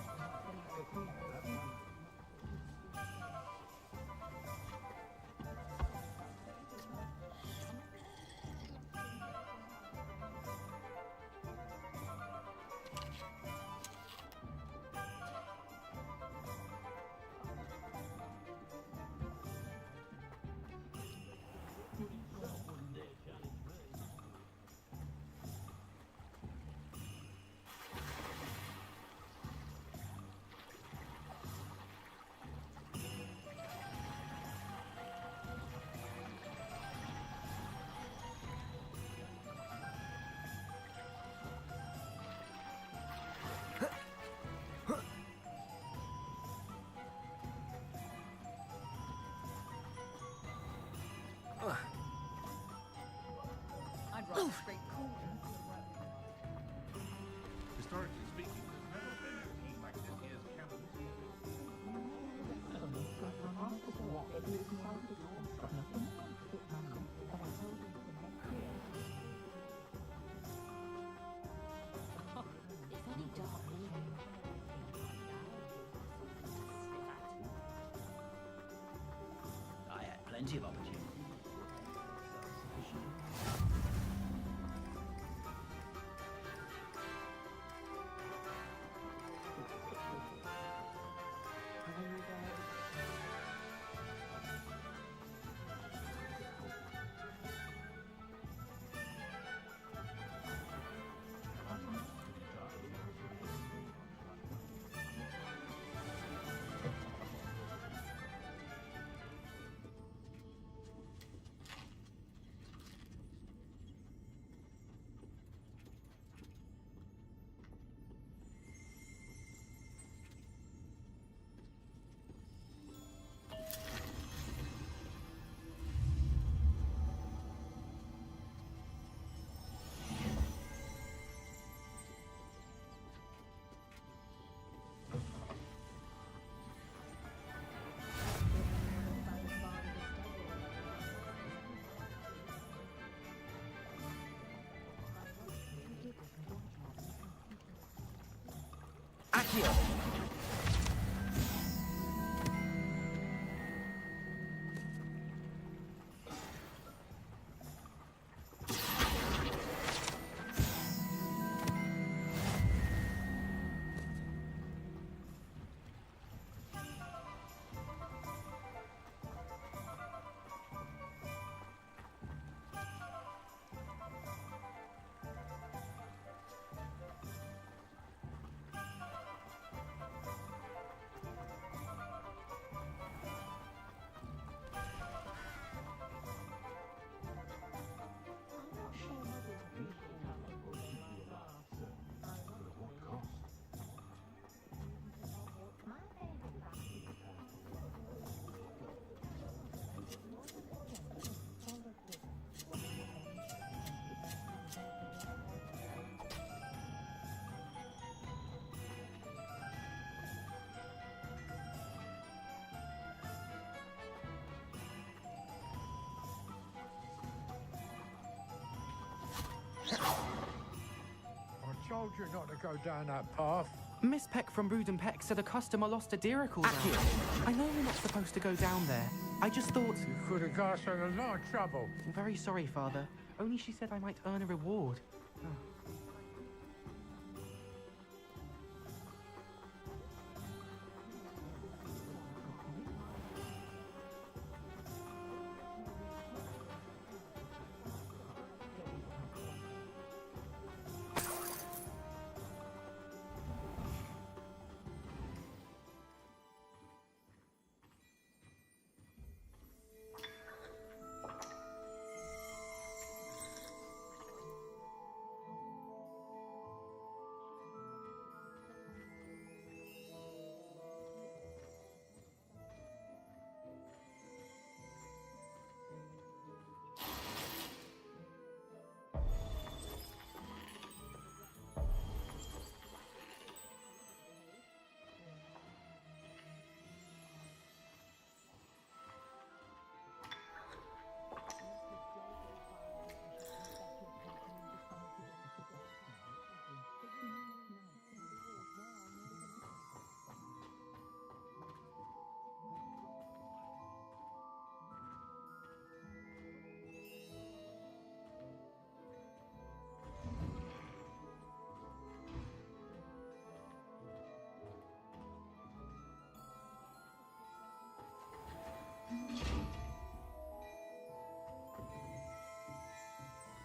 I'd rather straight cool. Historically speaking, there's never been a team like this year's champions. I had plenty of opportunity. Accio! I told you not to go down that path. Miss Peck from Brood and Peck said a customer lost a deer call there. I know we're not supposed to go down there. I just thought... You could have got us in a lot of trouble. I'm very sorry, Father. Only she said I might earn a reward.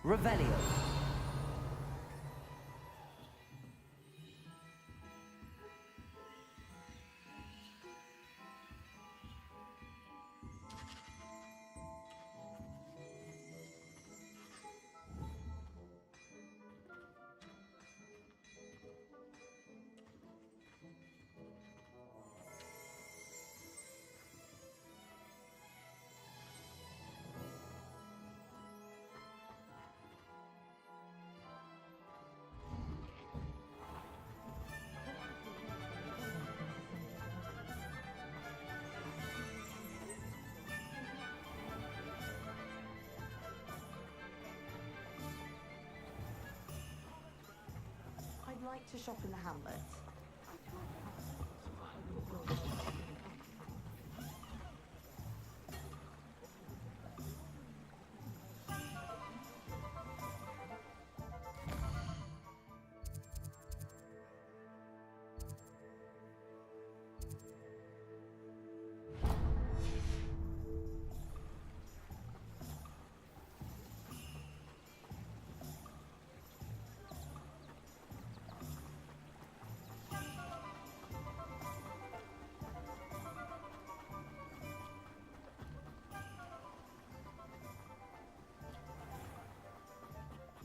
Revelio. I'd like to shop in the hamlet.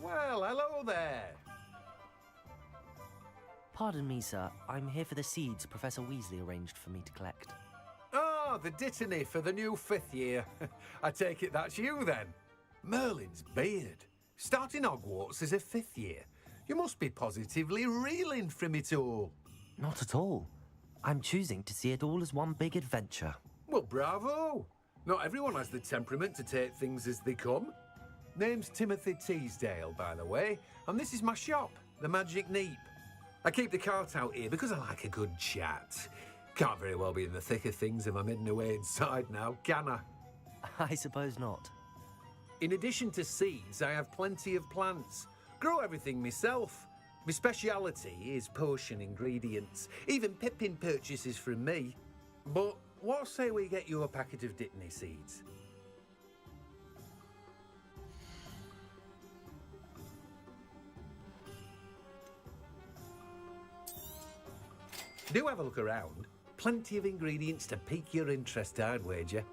Well, hello there. Pardon me, sir. I'm here for the seeds Professor Weasley arranged for me to collect. Oh, the dittany for the new 5th year. I take it that's you then. Merlin's beard. Starting Hogwarts as a 5th year. You must be positively reeling from it all. Not at all. I'm choosing to see it all as one big adventure. Well, bravo. Not everyone has the temperament to take things as they come. Name's Timothy Teasdale, by the way, and this is my shop, the Magic Neep. I keep the cart out here because I like a good chat. Can't very well be in the thick of things if I'm hidden away inside now, can I? I suppose not. In addition to seeds, I have plenty of plants. Grow everything myself. My speciality is potion ingredients. Even Pippin purchases from me. But what say we get you a packet of Dittany seeds? Do have a look around. Plenty of ingredients to pique your interest, I'd wager.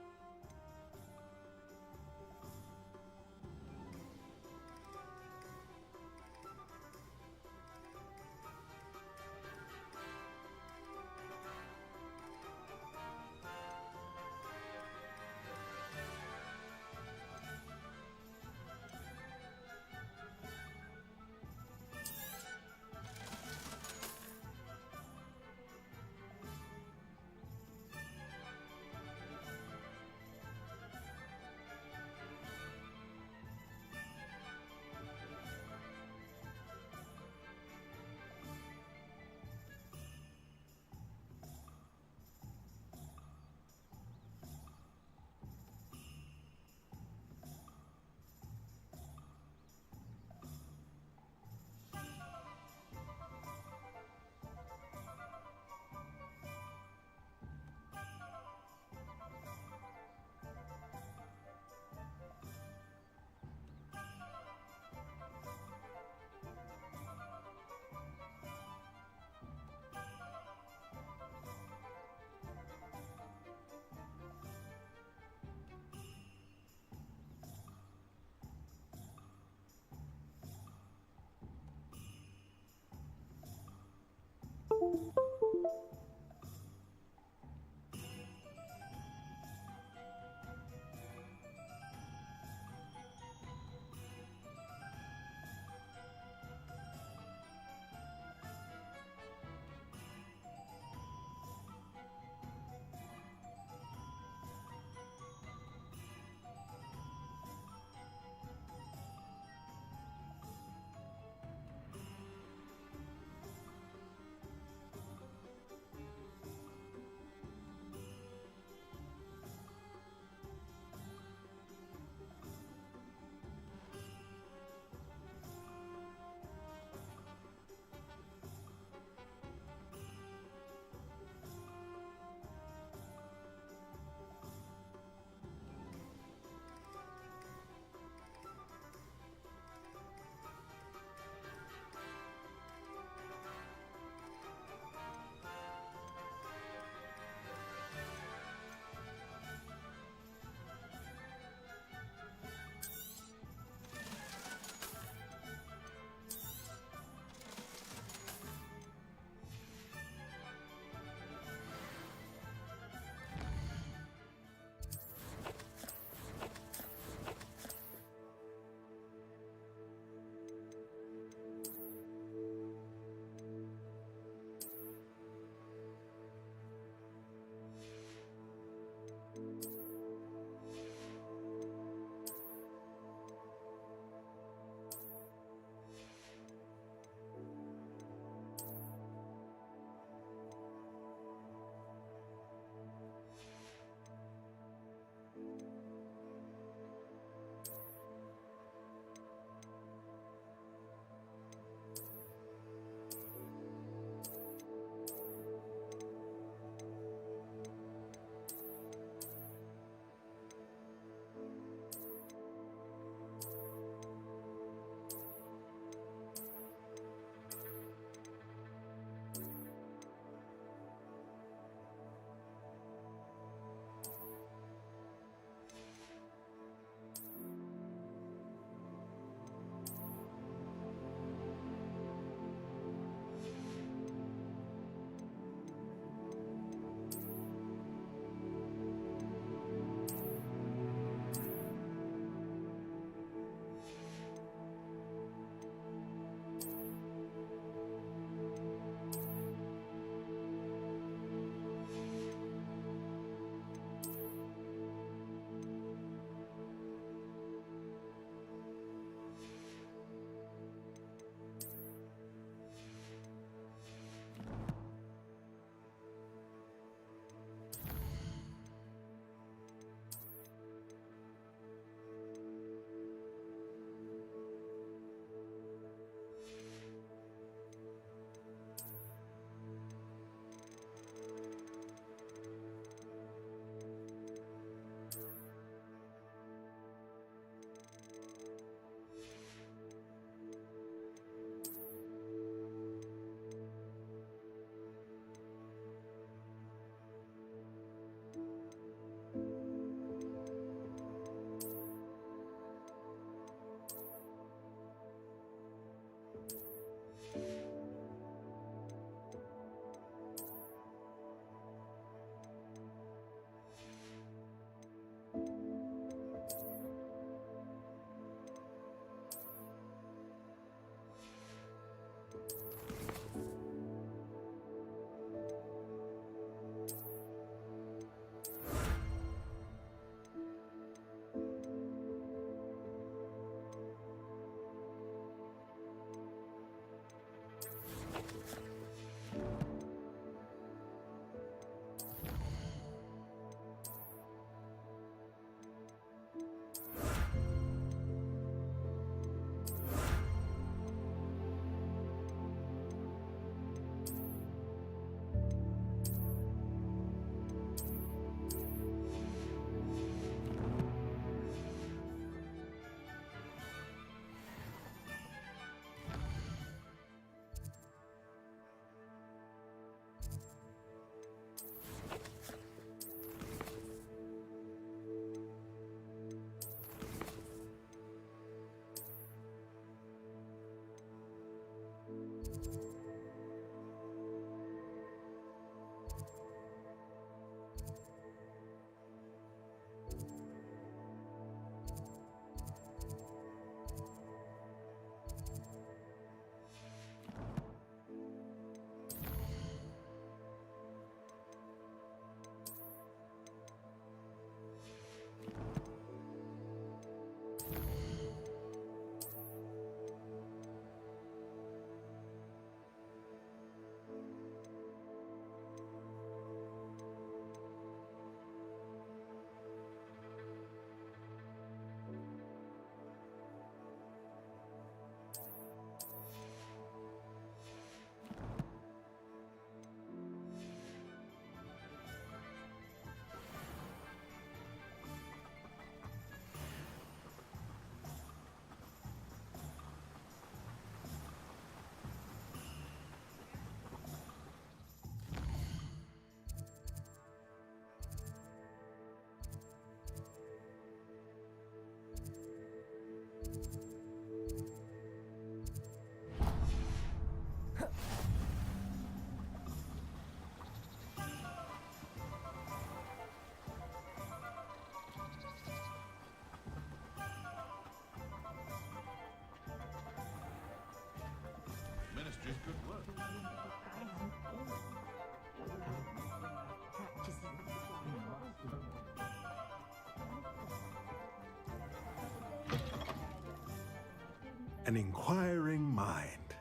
an inquiring mind.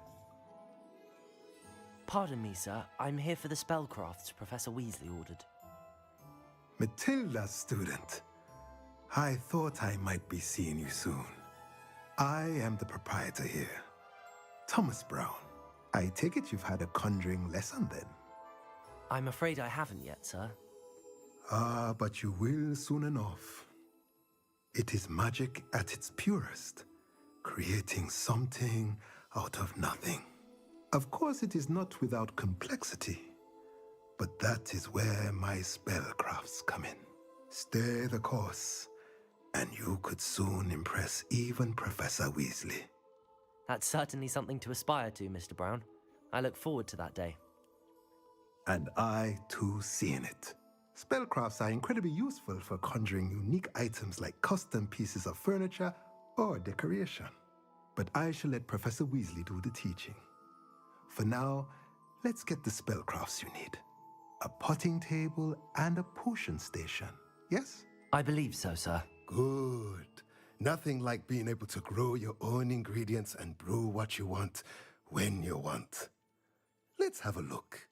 Pardon me, sir. I'm here for the spellcrafts Professor Weasley ordered. Matilda's student. I thought I might be seeing you soon. I am the proprietor here, Thomas Brown. I take it you've had a conjuring lesson then? I'm afraid I haven't yet, sir. Ah, but you will soon enough. It is magic at its purest, creating something out of nothing. Of course, it is not without complexity, but that is where my spellcrafts come in. Stay the course, and you could soon impress even Professor Weasley. That's certainly something to aspire to, Mr. Brown. I look forward to that day. And I, too, seeing it. Spellcrafts are incredibly useful for conjuring unique items like custom pieces of furniture or decoration. But I shall let Professor Weasley do the teaching. For now, let's get the spellcrafts you need. A potting table and a potion station, yes? I believe so, sir. Good. Nothing like being able to grow your own ingredients and brew what you want when you want. Let's have a look.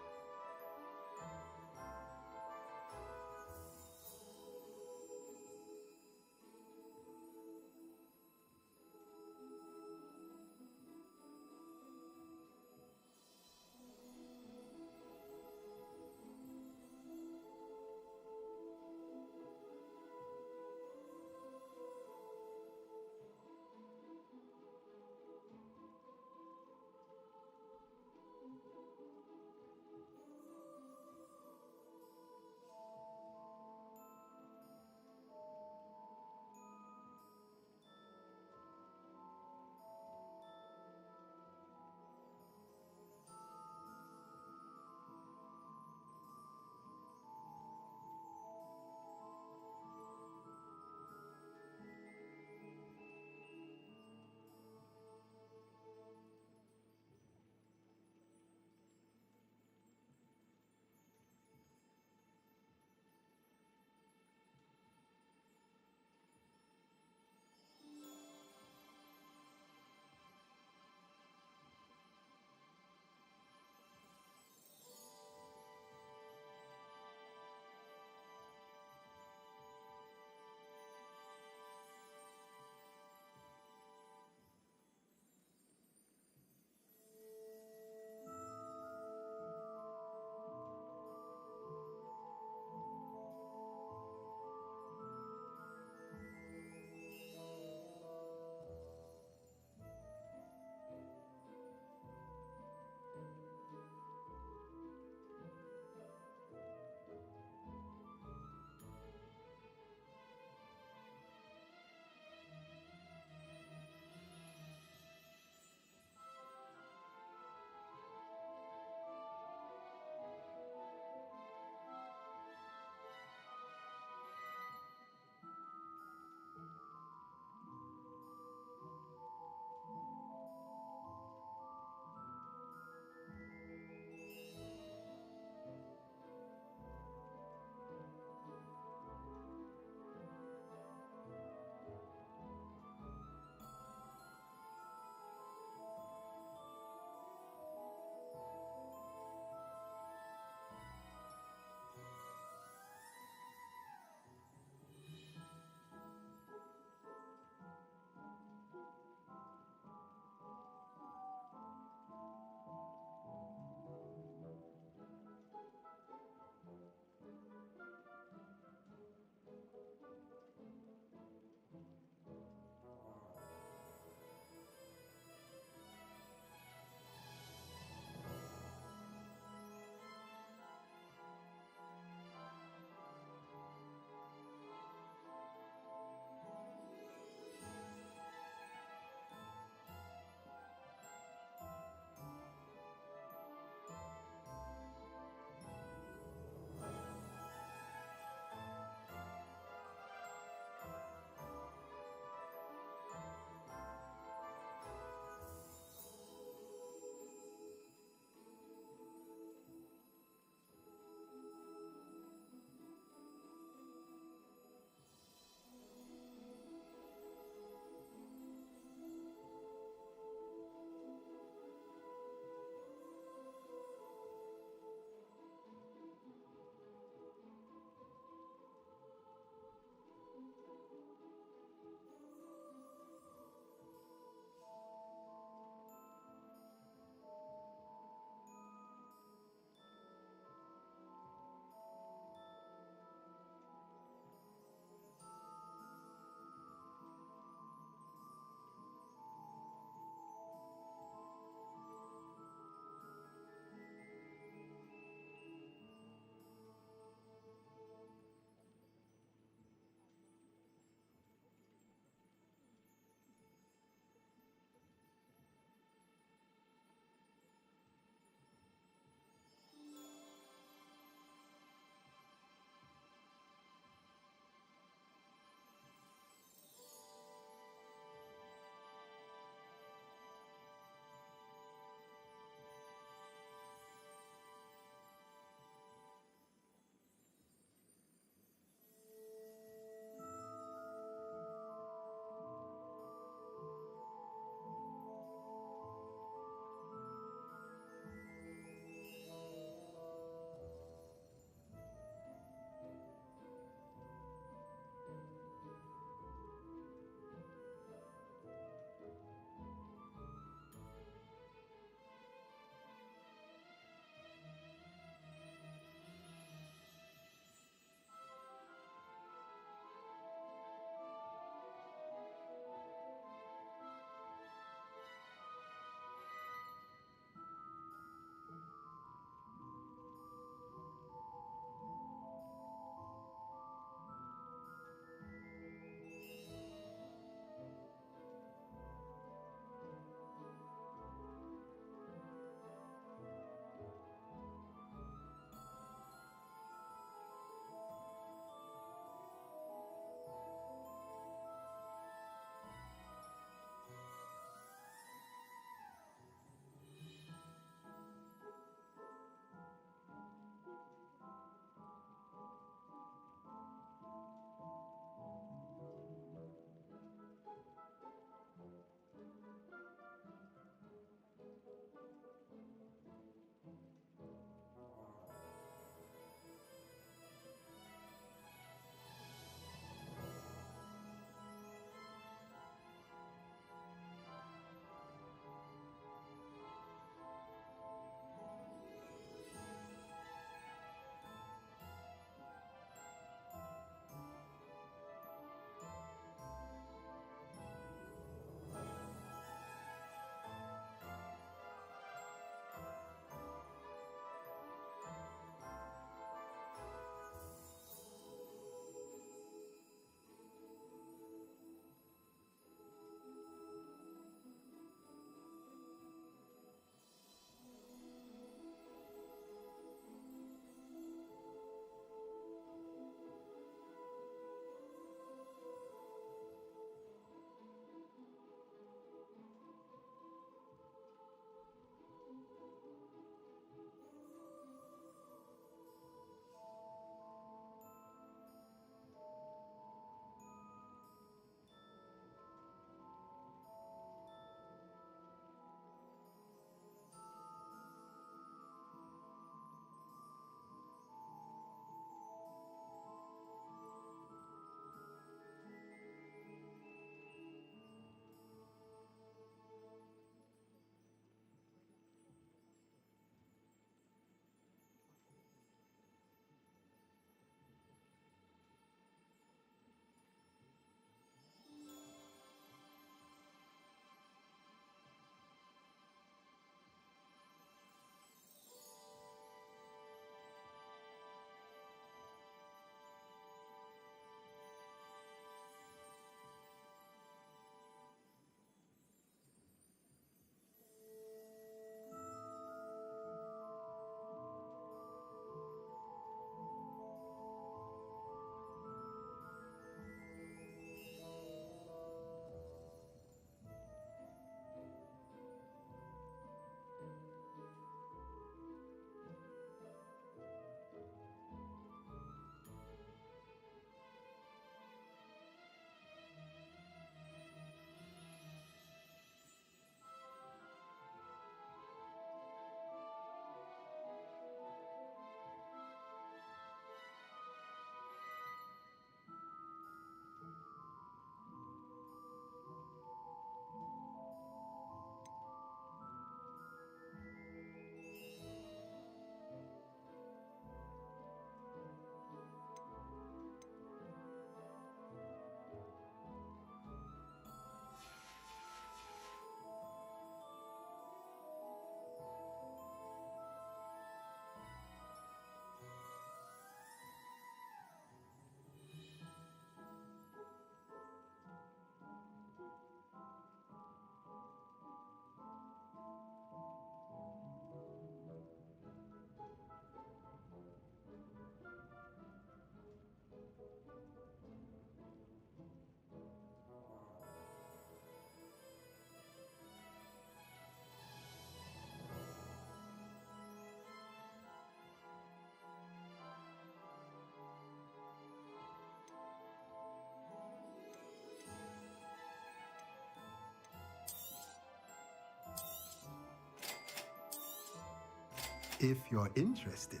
If you're interested,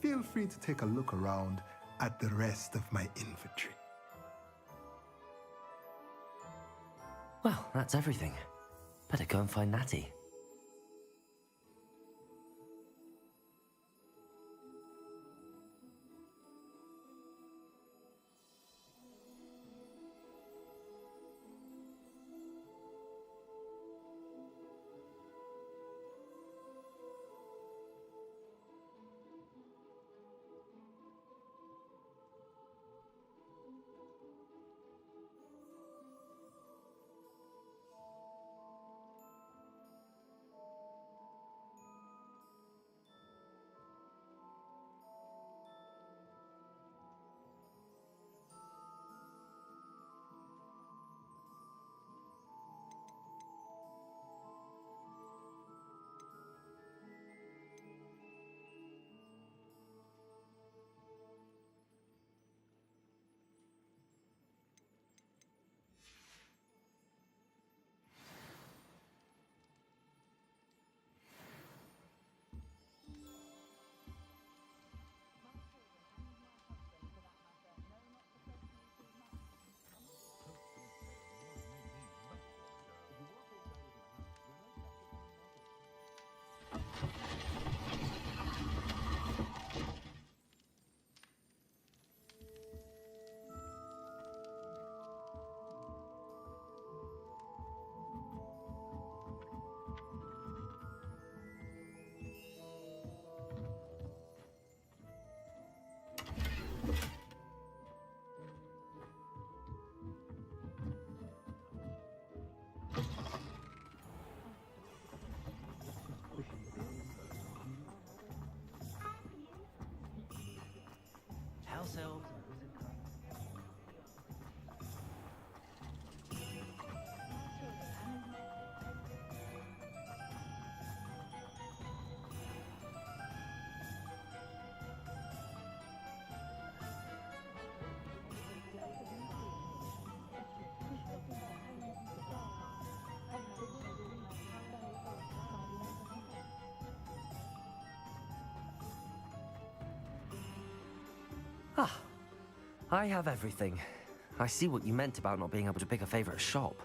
feel free to take a look around at the rest of my infantry. Well, that's everything. Better go and find Natty. House elves. Ah, I have everything. I see what you meant about not being able to pick a favorite shop.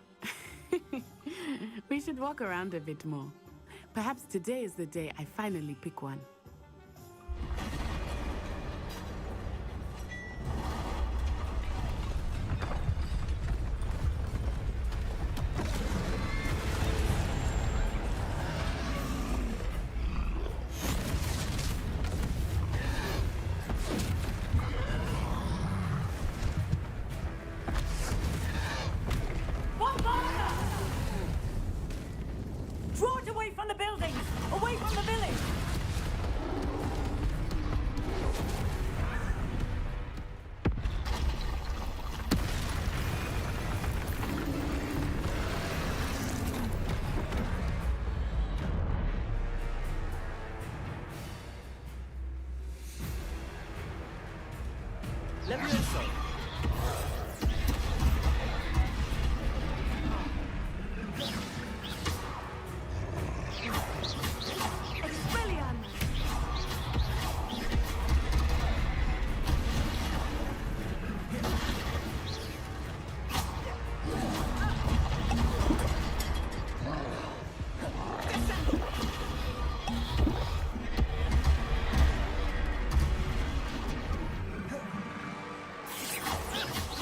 We should walk around a bit more. Perhaps today is the day I finally pick one. Draw it away from the buildings! Away from the village! Leviooooosa.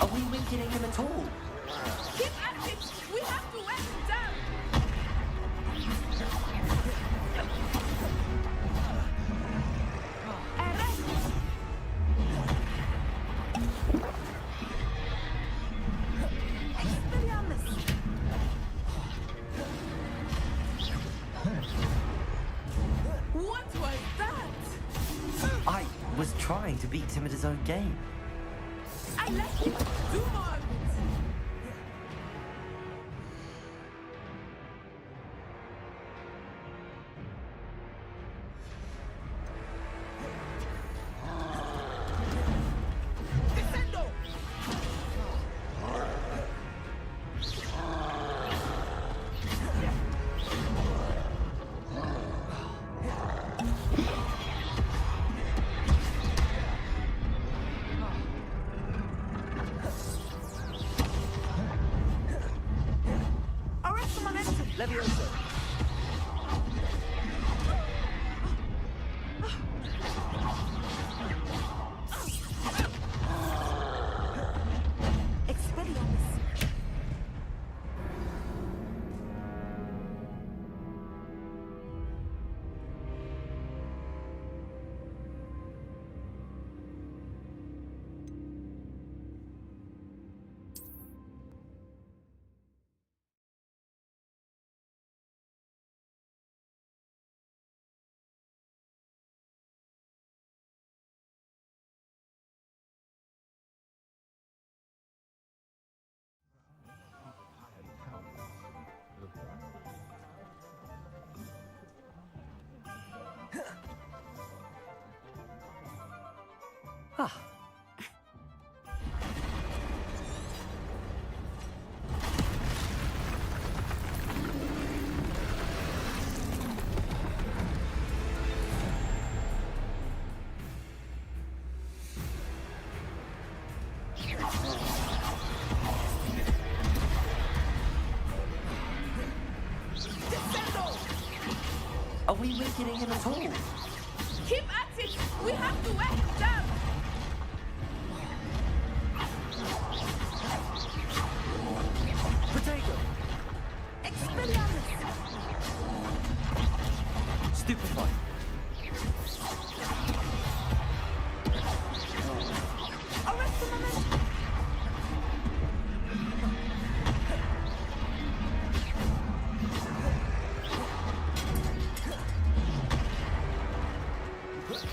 Are we weakening him at all? Keep at it! We have to wear him down! What was that? I was trying to beat him at his own game. I let you do more of it! Descendo! Leviosa. Ah. Are we weakening him at all? Keep at it! We have to wear him down! Potato! Expelliarmus! Stupefy! Arrest the momentum!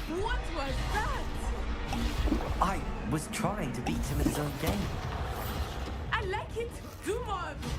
What was that? I was trying to beat him at his own game. I like it. Do more of it.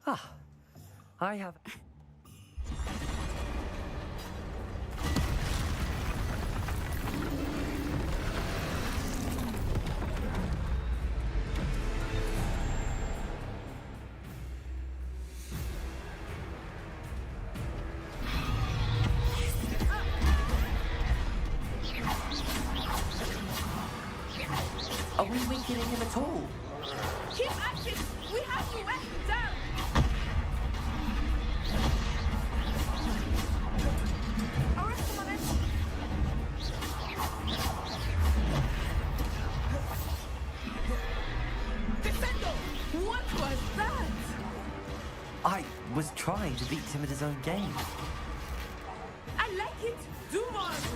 Ah, I have... Are we weakening him at all? Keep at it! We have to wear him down! Arrest the momentum! Defendo! What was that? I was trying to beat him at his own game. I like it! Do more of it!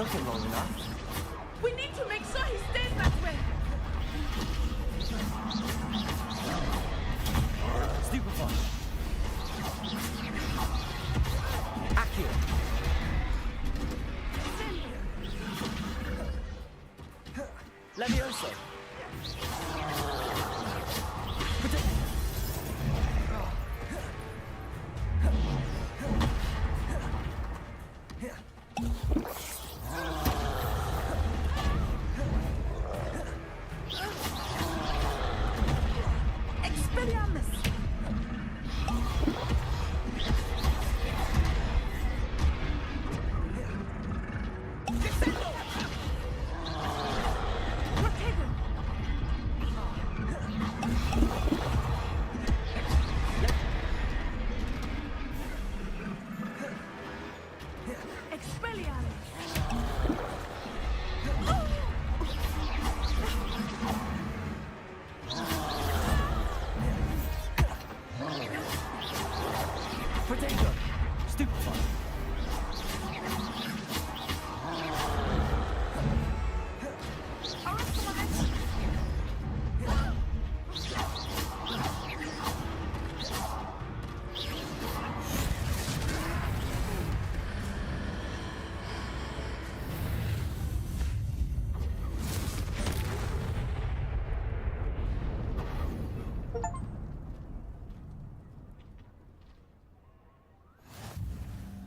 Took him long enough. We need to make sure he stays that way. Stupefy. Accurate. Leviooooosa.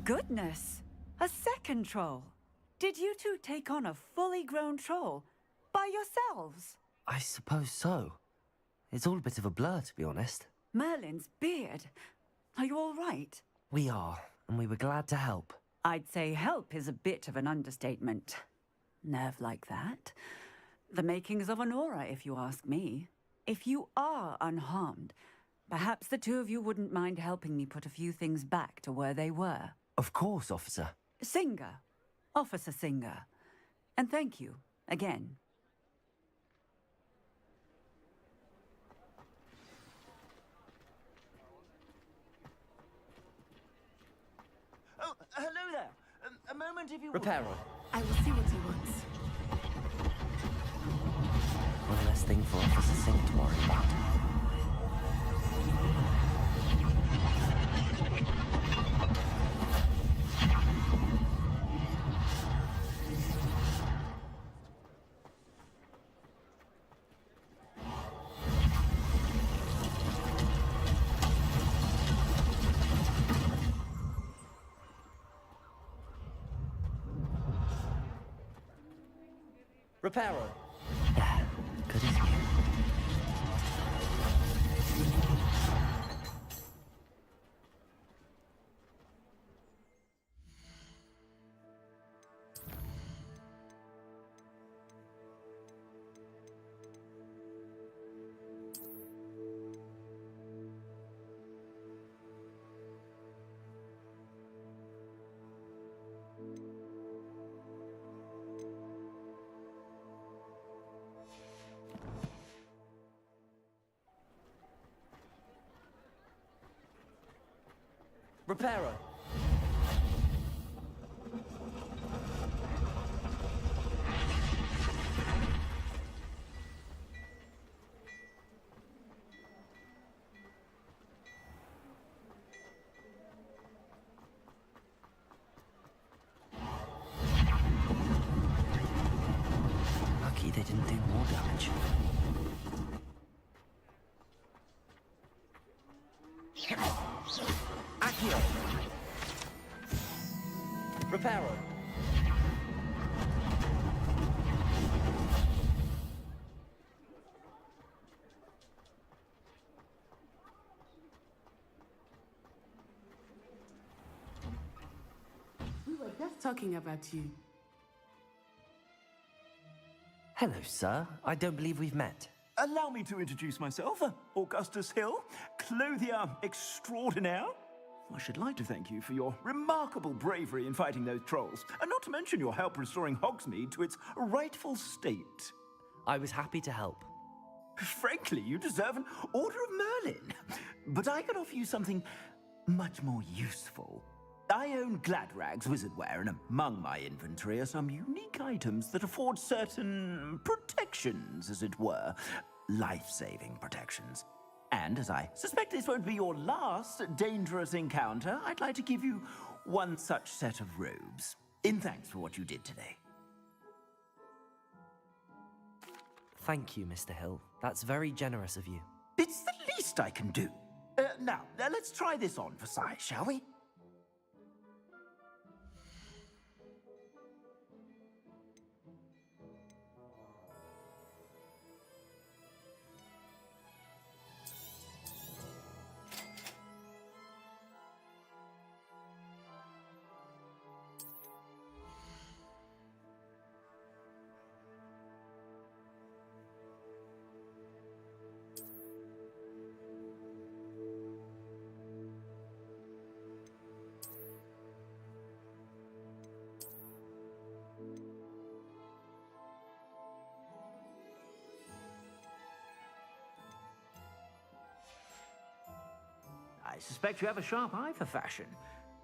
Goodness! A second troll! Did you two take on a fully grown troll? By yourselves? I suppose so. It's all a bit of a blur, to be honest. Merlin's beard. Are you all right? We are, and we were glad to help. I'd say help is a bit of an understatement. Nerve like that. The makings of an aura, if you ask me. If you are unharmed, perhaps the two of you wouldn't mind helping me put a few things back to where they were. Of course, officer. Singer. Officer Singer. And thank you, again. Oh, hello there. A moment if you... Reparo. I will see what he wants. One less thing for Officer Singh to worry about. Reparo. Good as new. Reparo. Lucky they didn't do more damage. Accio. Reparo. We were just talking about you. Hello, sir. I don't believe we've met. Allow me to introduce myself, Augustus Hill, clothier extraordinaire. I should like to thank you for your remarkable bravery in fighting those trolls, and not to mention your help restoring Hogsmeade to its rightful state. I was happy to help. Frankly, you deserve an Order of Merlin. But I can offer you something much more useful. I own Gladrag's wizardwear, and among my inventory are some unique items that afford certain protections, as it were. Life-saving protections. And as I suspect this won't be your last dangerous encounter, I'd like to give you one such set of robes, in thanks for what you did today. Thank you, Mr. Hill. That's very generous of you. It's the least I can do. Now, let's try this on for size, shall we? I suspect you have a sharp eye for fashion.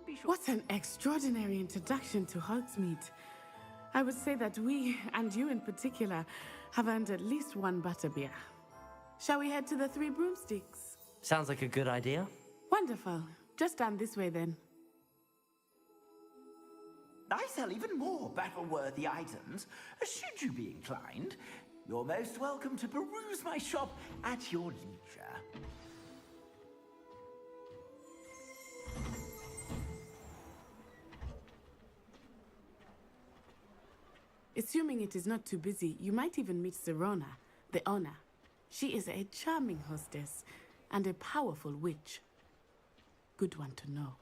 Be sure. What an extraordinary introduction to Hogsmeade. I would say that we, and you in particular, have earned at least one butterbeer. Shall we head to the Three Broomsticks? Sounds like a good idea. Wonderful. Just down this way then. I sell even more battle-worthy items. Should you be inclined, you're most welcome to peruse my shop at your leisure. Assuming it is not too busy, you might even meet Serona, the owner. She is a charming hostess and a powerful witch. Good one to know.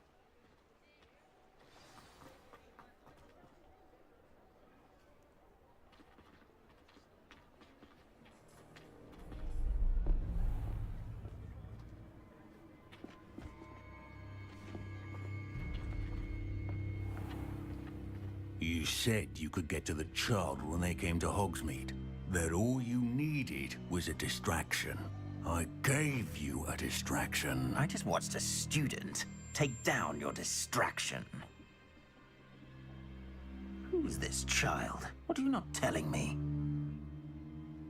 You said you could get to the child when they came to Hogsmeade. That all you needed was a distraction. I gave you a distraction. I just watched a student take down your distraction. Who's this child? What are you not telling me?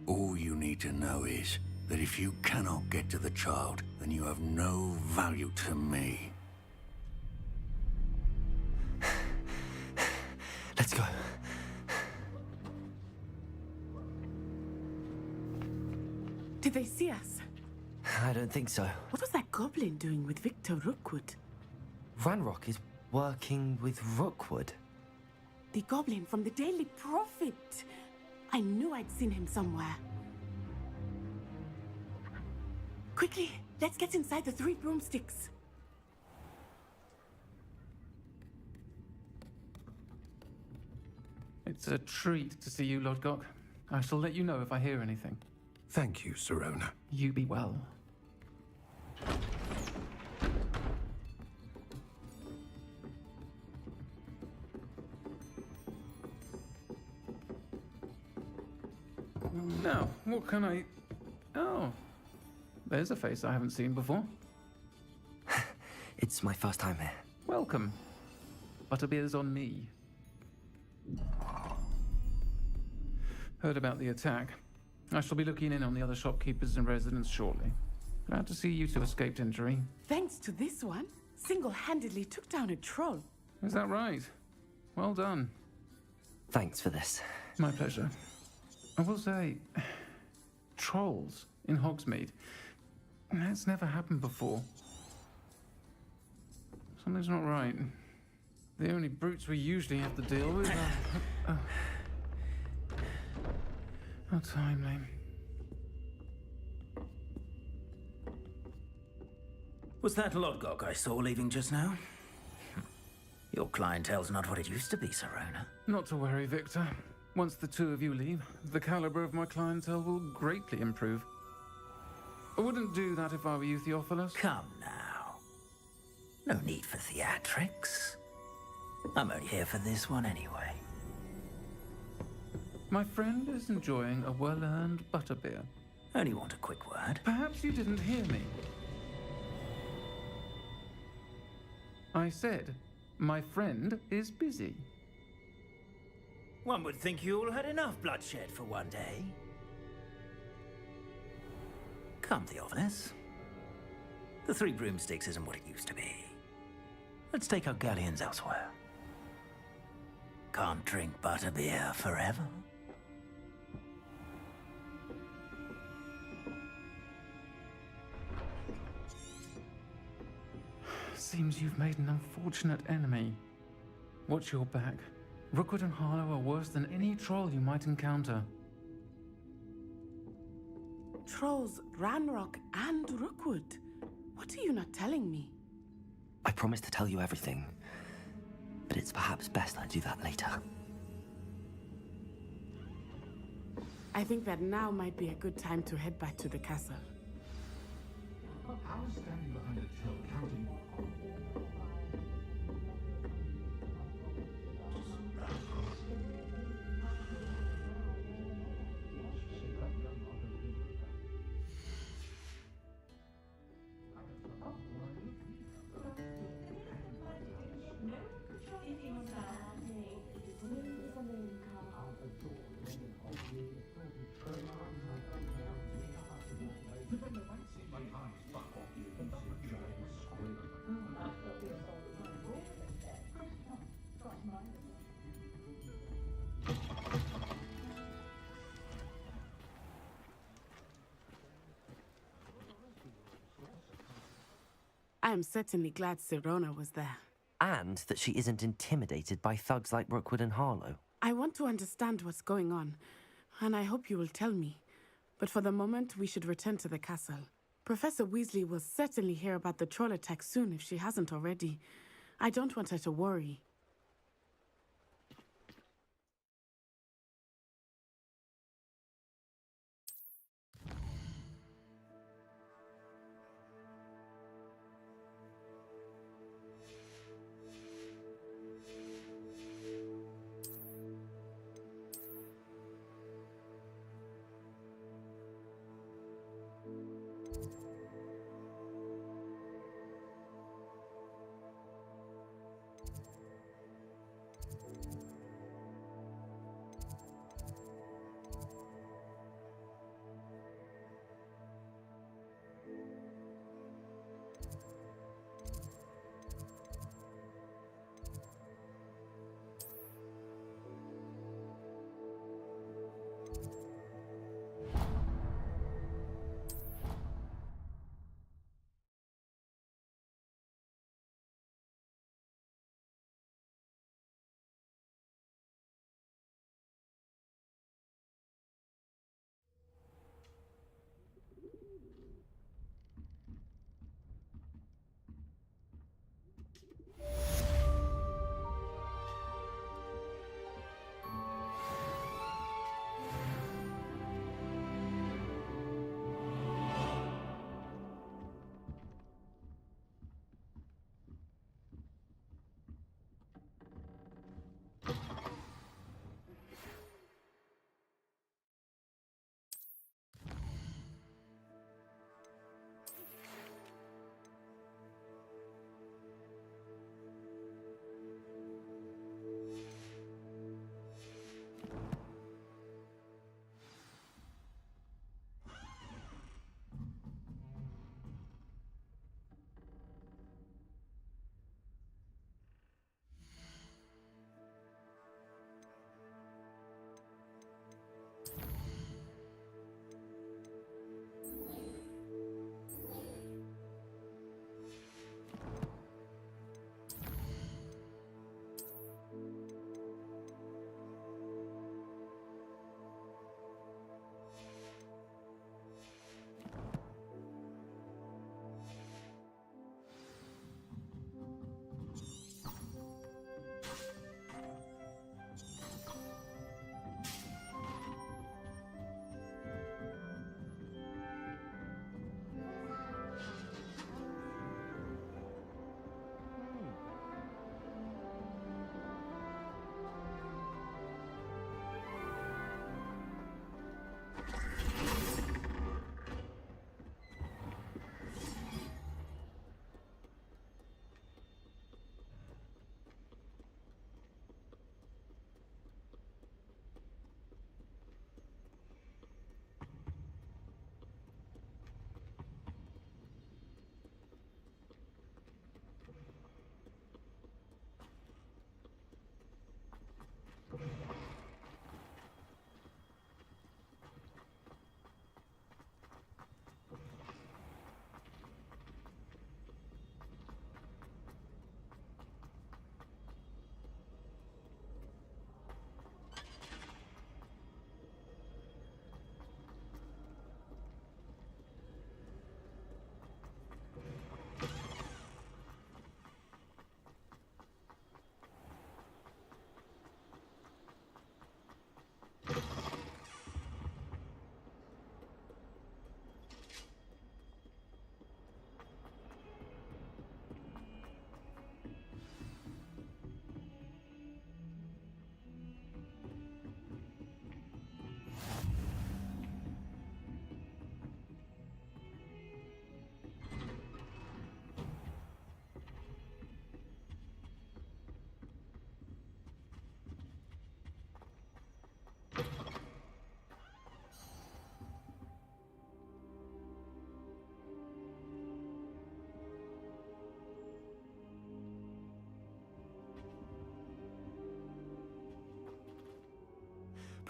All you need to know is that if you cannot get to the child, then you have no value to me. Let's go. Did they see us? I don't think so. What was that goblin doing with Victor Rookwood? Ranrock is working with Rookwood. The goblin from the Daily Prophet. I knew I'd seen him somewhere. Quickly, let's get inside the Three Broomsticks. It's a treat to see you, Lodgok. I shall let you know if I hear anything. Thank you, Serona. You be well. Now, what can I... Oh, there's a face I haven't seen before. It's my first time here. Welcome. Butterbeer's on me. Heard about the attack. I shall be looking in on the other shopkeepers and residents shortly. Glad to see you two escaped injury. Thanks to this one, single-handedly took down a troll. Is that right? Well done. Thanks for this. My pleasure. I will say, trolls in Hogsmeade. That's never happened before. Something's not right. The only brutes we usually have to deal with are... How timely. Was that Lodgok I saw leaving just now? Your clientele's not what it used to be, Serona. Not to worry, Victor. Once the two of you leave, the caliber of my clientele will greatly improve. I wouldn't do that if I were you, Theophilus. Come now. No need for theatrics. I'm only here for this one anyway. My friend is enjoying a well-earned butterbeer. Only want a quick word. Perhaps you didn't hear me. I said, My friend is busy. One would think you all had enough bloodshed for one day. Come, Theophilus. The Three Broomsticks isn't what it used to be. Let's take our galleons elsewhere. Can't drink butterbeer forever. Seems you've made an unfortunate enemy. Watch your back. Rookwood and Harlow are worse than any troll you might encounter. Trolls, Ranrock, and Rookwood. What are you not telling me? I promised to tell you everything, but it's perhaps best I do that later. I think that now might be a good time to head back to the castle. I was standing behind a till counting. I am certainly glad Sirona was there. And that she isn't intimidated by thugs like Rookwood and Harlow. I want to understand what's going on, and I hope you will tell me. But for the moment, we should return to the castle. Professor Weasley will certainly hear about the troll attack soon if she hasn't already. I don't want her to worry.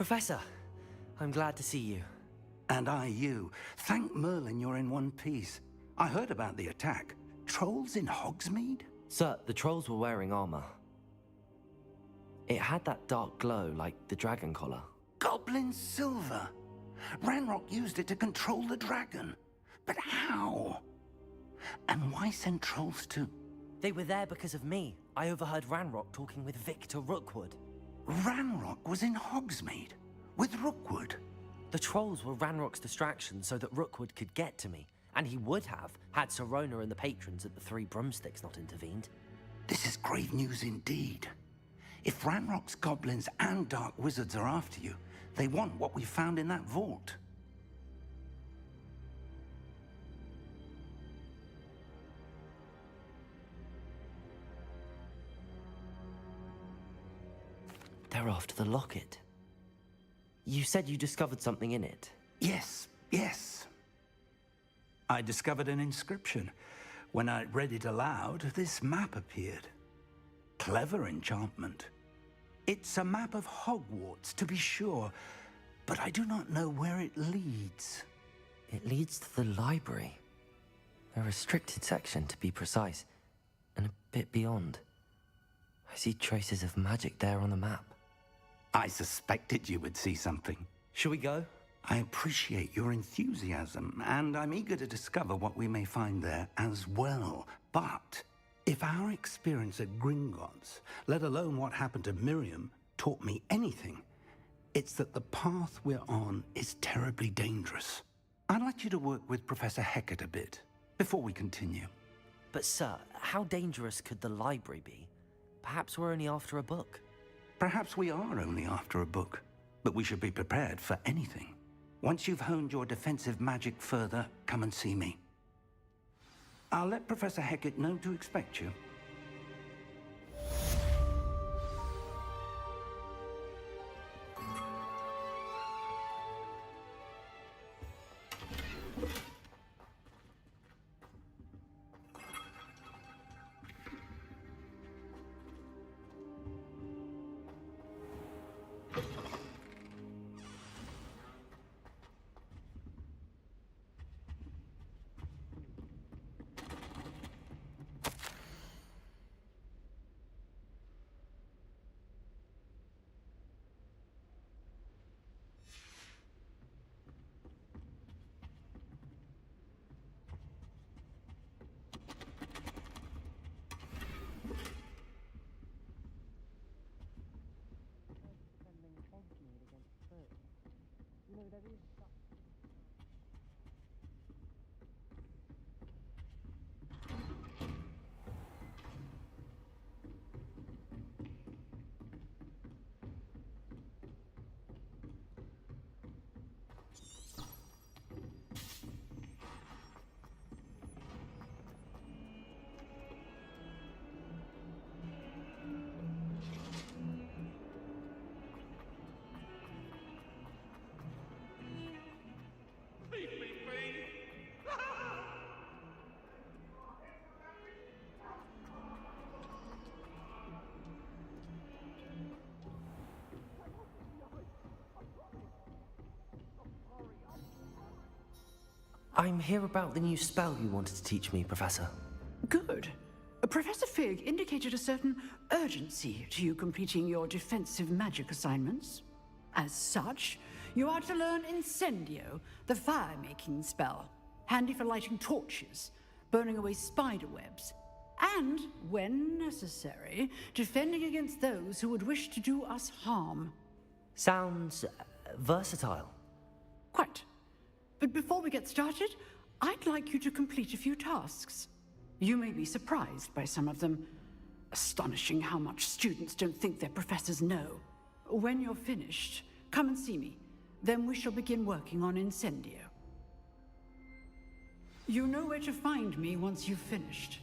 Professor, I'm glad to see you. And I you. Thank Merlin you're in one piece. I heard about the attack. Trolls in Hogsmeade? Sir, the trolls were wearing armor. It had that dark glow like the dragon collar. Goblin silver. Ranrock used it to control the dragon. But how? And why send trolls too? They were there because of me. I overheard Ranrock talking with Victor Rookwood. Ranrock was in Hogsmeade? With Rookwood? The trolls were Ranrock's distraction so that Rookwood could get to me. And he would have, had Sirona and the patrons at the Three Broomsticks not intervened. This is grave news indeed. If Ranrock's goblins and dark wizards are after you, they want what we found in that vault. They're after the locket. You said you discovered something in it. Yes. I discovered an inscription. When I read it aloud, this map appeared. Clever enchantment. It's a map of Hogwarts, to be sure, but I do not know where it leads. It leads to the library. A restricted section, to be precise, and a bit beyond. I see traces of magic there on the map. I suspected you would see something. Shall we go? I appreciate your enthusiasm, and I'm eager to discover what we may find there as well. But if our experience at Gringotts, let alone what happened to Miriam, taught me anything, it's that the path we're on is terribly dangerous. I'd like you to work with Professor Hecat a bit before we continue. But sir, how dangerous could the library be? Perhaps we're only after a book. Perhaps we are only after a book, but we should be prepared for anything. Once you've honed your defensive magic further, come and see me. I'll let Professor Hecat know to expect you. I'm here about the new spell you wanted to teach me, Professor. Good. Professor Fig indicated a certain urgency to you completing your defensive magic assignments. As such, you are to learn Incendio, the fire-making spell, handy for lighting torches, burning away spider webs, and, when necessary, defending against those who would wish to do us harm. Sounds versatile. Quite. But before we get started, I'd like you to complete a few tasks. You may be surprised by some of them. Astonishing how much students don't think their professors know. When you're finished, come and see me. Then we shall begin working on Incendio. You know where to find me once you've finished.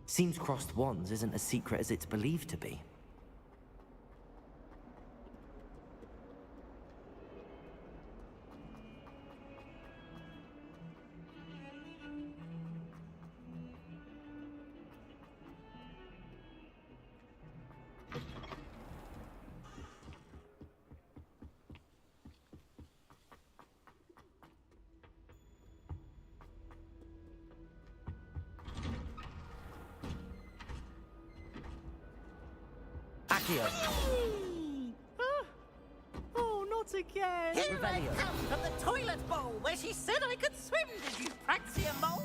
Seems crossed wands isn't as secret as it's believed to be. Accio. Oh, not again. Here I Revelio. come from the toilet bowl where she said I could swim, did you Praxia mole?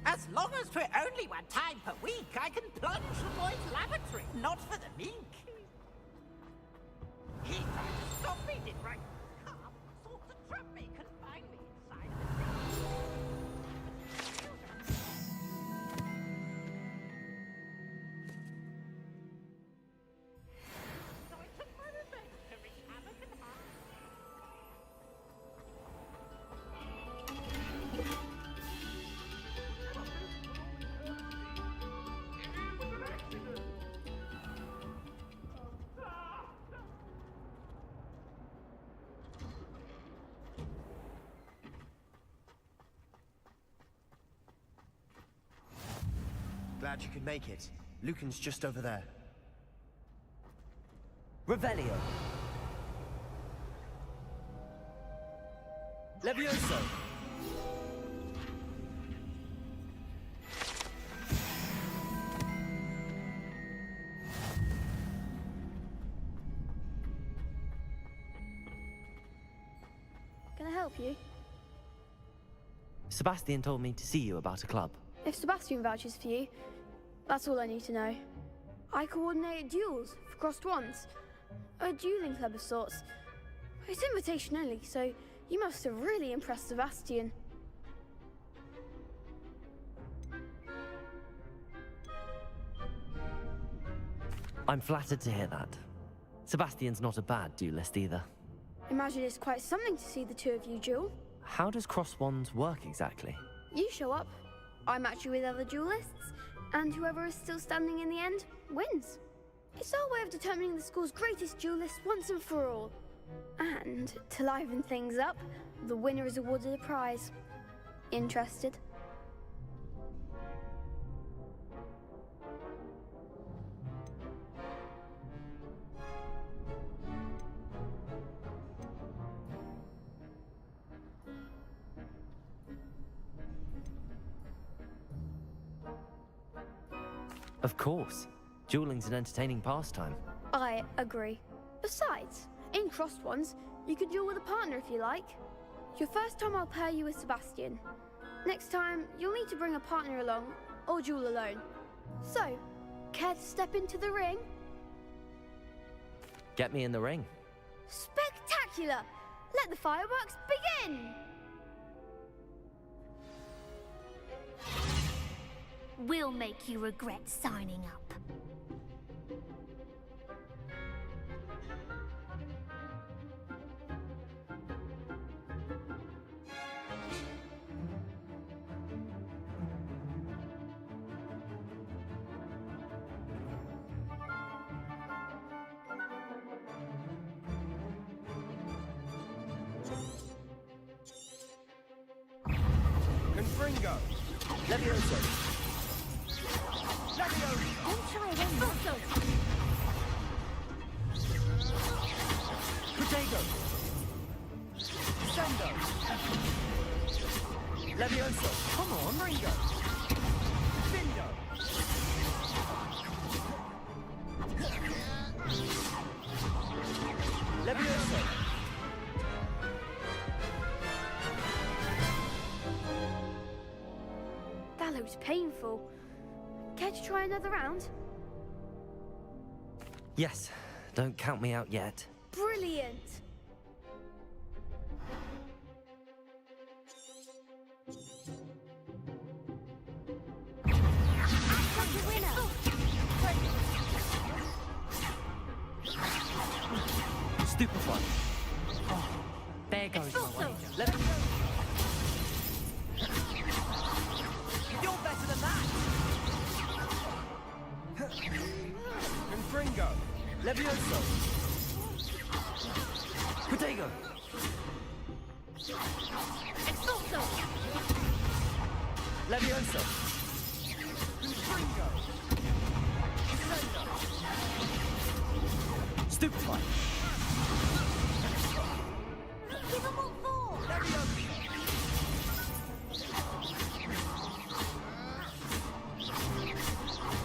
As long as 'twere only one time per week, I can plunge from Lloyd's lavatory, not for the meek. He tried to stop me, did right? Come, sought to trap me, confine me inside of the So I took my revenge to wreak havoc and harm. Glad you could make it. Lucan's just over there. Revelio. Levioso. Can I help you? Sebastian told me to see you about a club. If Sebastian vouches for you, that's all I need to know. I coordinate duels for crossed wands. A dueling club of sorts. It's invitation only, so you must have really impressed Sebastian. I'm flattered to hear that. Sebastian's not a bad duelist either. Imagine it's quite something to see the two of you duel. How does cross wands work exactly? You show up, I match you with other duelists, and whoever is still standing in the end wins. It's our way of determining the school's greatest duelist once and for all. And to liven things up, the winner is awarded a prize. Interested? Of course. Dueling's an entertaining pastime. I agree. Besides, in crossed ones, you could duel with a partner if you like. Your first time I'll pair you with Sebastian. Next time, you'll need to bring a partner along, or duel alone. So, care to step into the ring? Get me in the ring. Spectacular! Let the fireworks begin! We'll make you regret signing up. Confringo! Levioso. Don't try again. Protego. Sendo. Levioso. Come on, Ringo. Findo. Levioso. That looks painful. Care to try another round? Yes, don't count me out yet. Brilliant! Stupefy. Oh, there goes my wager. Let me go. You're better than that. Confringo! Levioso. Protego. Expulso! Levioso. Confringo! Stupefy. Give them all four!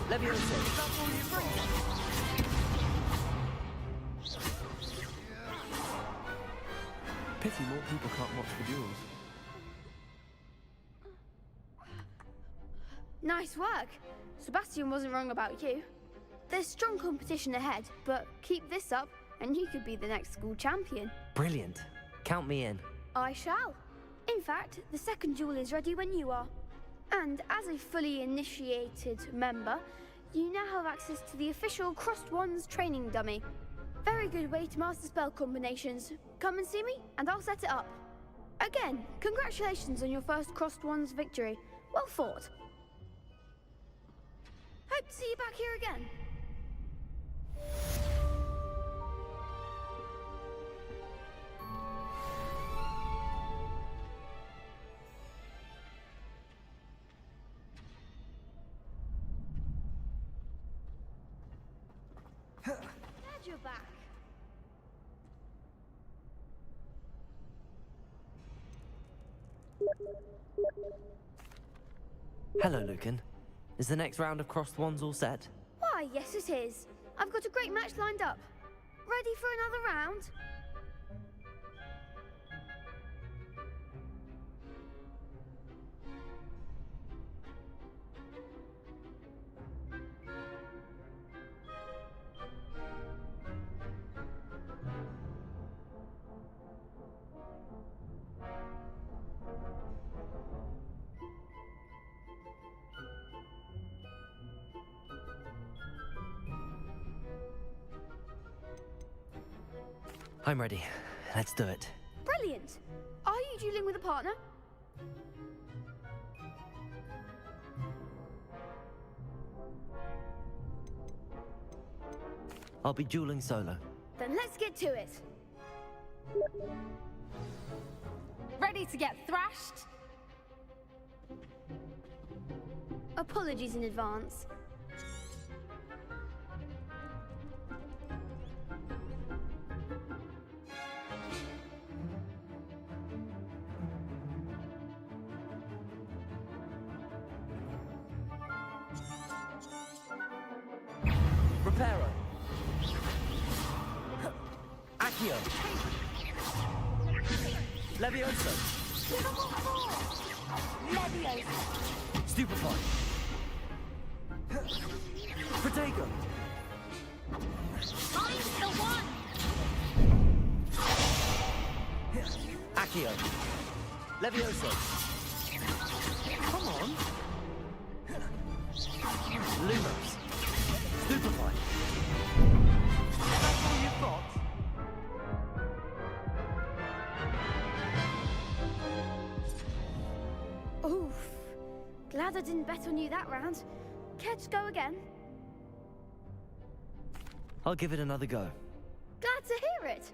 Levioso. Pity more people can't watch the duels. Nice work. Sebastian wasn't wrong about you. There's strong competition ahead, but keep this up and you could be the next school champion. Brilliant. Count me in. I shall. In fact, the second duel is ready when you are. And as a fully initiated member, you now have access to the official Crossed Wands training dummy. Very good way to master spell combinations. Come and see me, and I'll set it up. Again, congratulations on your first Crossed Wands victory. Well fought. Hope to see you back here again. Glad you're back. Hello, Lucan. Is the next round of Crossed Wands all set? Why, yes it is. I've got a great match lined up. Ready for another round? I'm ready. Let's do it. Brilliant. Are you dueling with a partner? I'll be dueling solo. Then let's get to it. Ready to get thrashed? Apologies in advance. Reparo. Accio. Leviosa. Leviosa. Stupefy. Protego. I'm the one. Accio. Leviosa. Come on. Lumos. Stupefy. That's all you've got? Oof. Glad I didn't bet on you that round. Care to go again? I'll give it another go. Glad to hear it.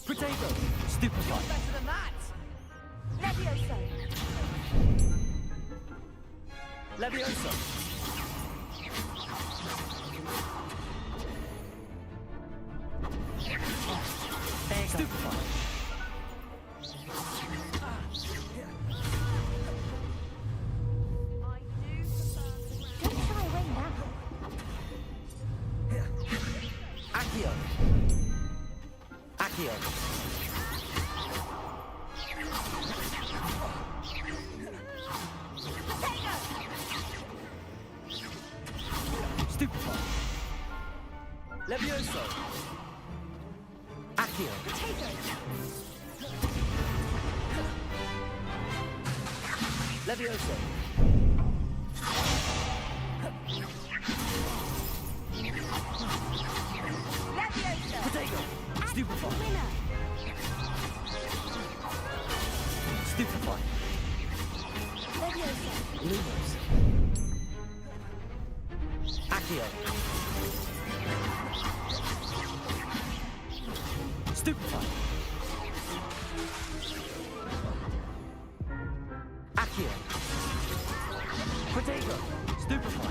Protego. Stupefy. Better than that. Leviosa. Leviosa. Stupefy. Don't shy away now. Accio. Accio. Stupefy. Levioso. Accio. Levioso. Leviosa. Protego. Stupefy. Stupefy. Leviosa. Lumos. Accio. Stupefy. Accio. Protego. Stupefy.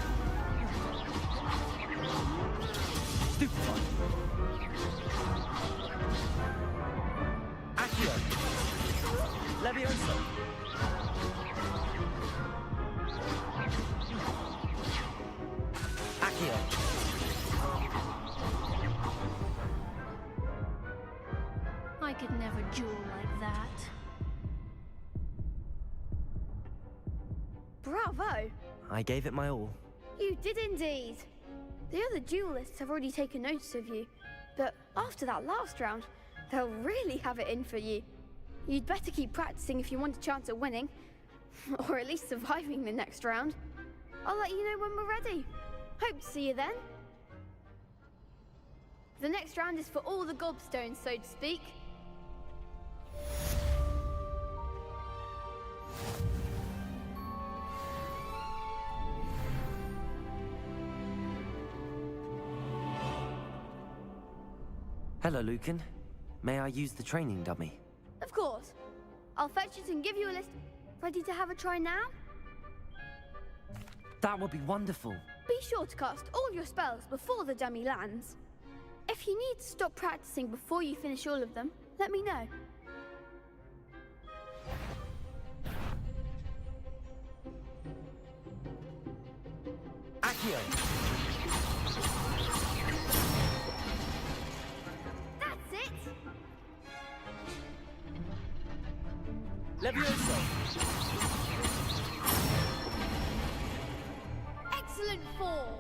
Stupefy. Accio. Levioso. Accio. jewel like that. Bravo! I gave it my all. You did indeed. The other duelists have already taken notice of you, but after that last round, they'll really have it in for you. You'd better keep practicing if you want a chance at winning, or at least surviving the next round. I'll let you know when we're ready. Hope to see you then. The next round is for all the gobstones, so to speak. Hello, Lucan. May I use the training dummy? Of course. I'll fetch it and give you a list. Ready to have a try now? That would be wonderful. Be sure to cast all your spells before the dummy lands. If you need to stop practicing before you finish all of them, let me know. Accio! That's it! Leviosa! Excellent form!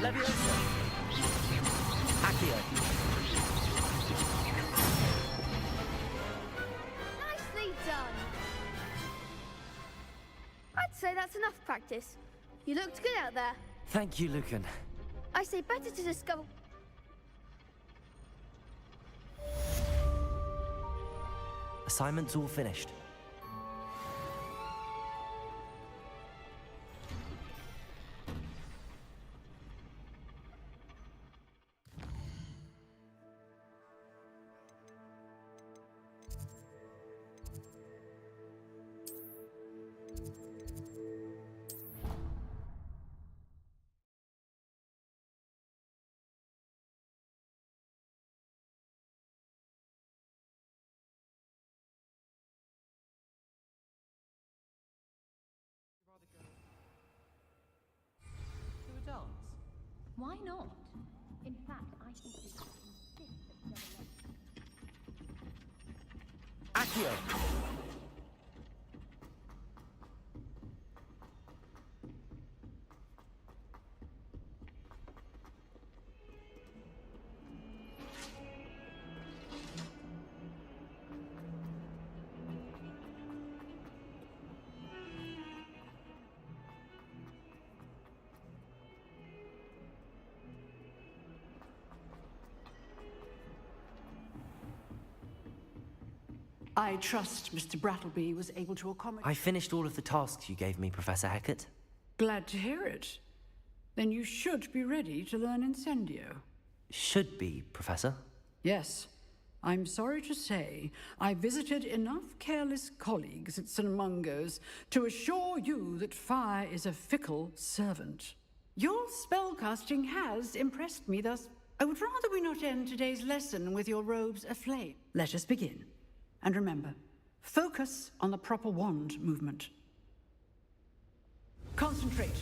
Leviosa! Accio! Nicely done! I'd say that's enough practice. You looked good out there. Thank you, Lucan. I say better to discover... Assignment's all finished. To a dance? Why not? In fact, I think we should insist that Accio! I trust Mr. Brattleby was able to accommodate... I finished all of the tasks you gave me, Professor Hecat. Glad to hear it. Then you should be ready to learn Incendio. Should be, Professor. Yes. I'm sorry to say, I visited enough careless colleagues at St. Mungo's to assure you that fire is a fickle servant. Your spellcasting has impressed me thus. I would rather we not end today's lesson with your robes aflame. Let us begin. And remember, focus on the proper wand movement. Concentrate,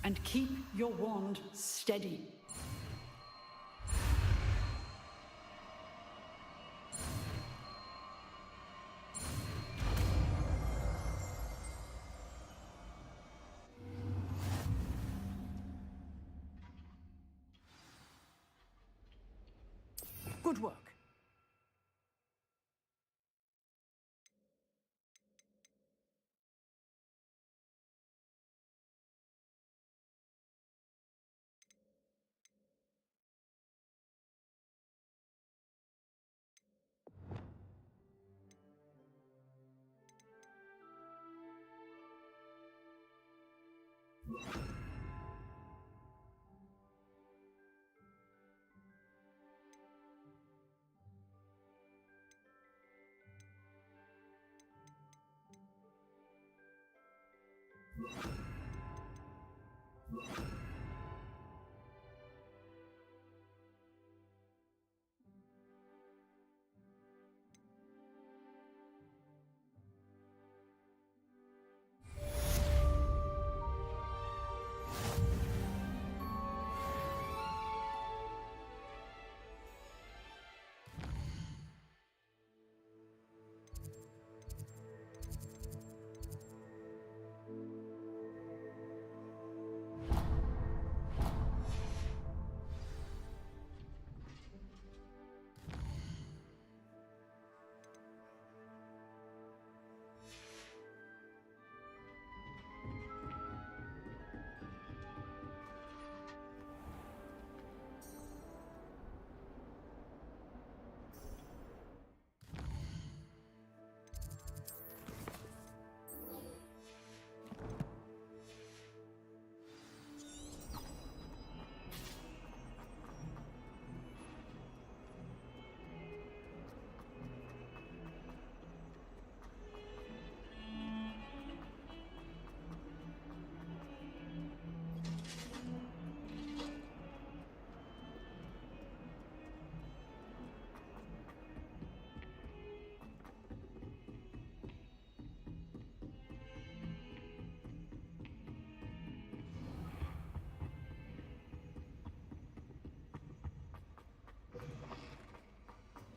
and keep your wand steady. Good work.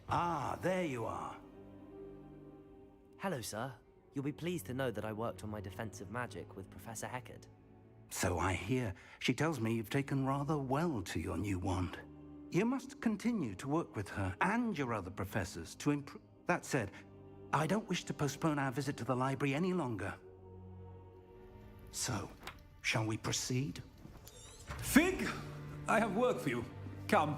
Ah, there you are. Hello, sir. You'll be pleased to know that I worked on my defensive magic with Professor Heckard. So I hear. She tells me you've taken rather well to your new wand. You must continue to work with her and your other professors to improve. That said, I don't wish to postpone our visit to the library any longer. So, shall we proceed? Fig, I have work for you. Come.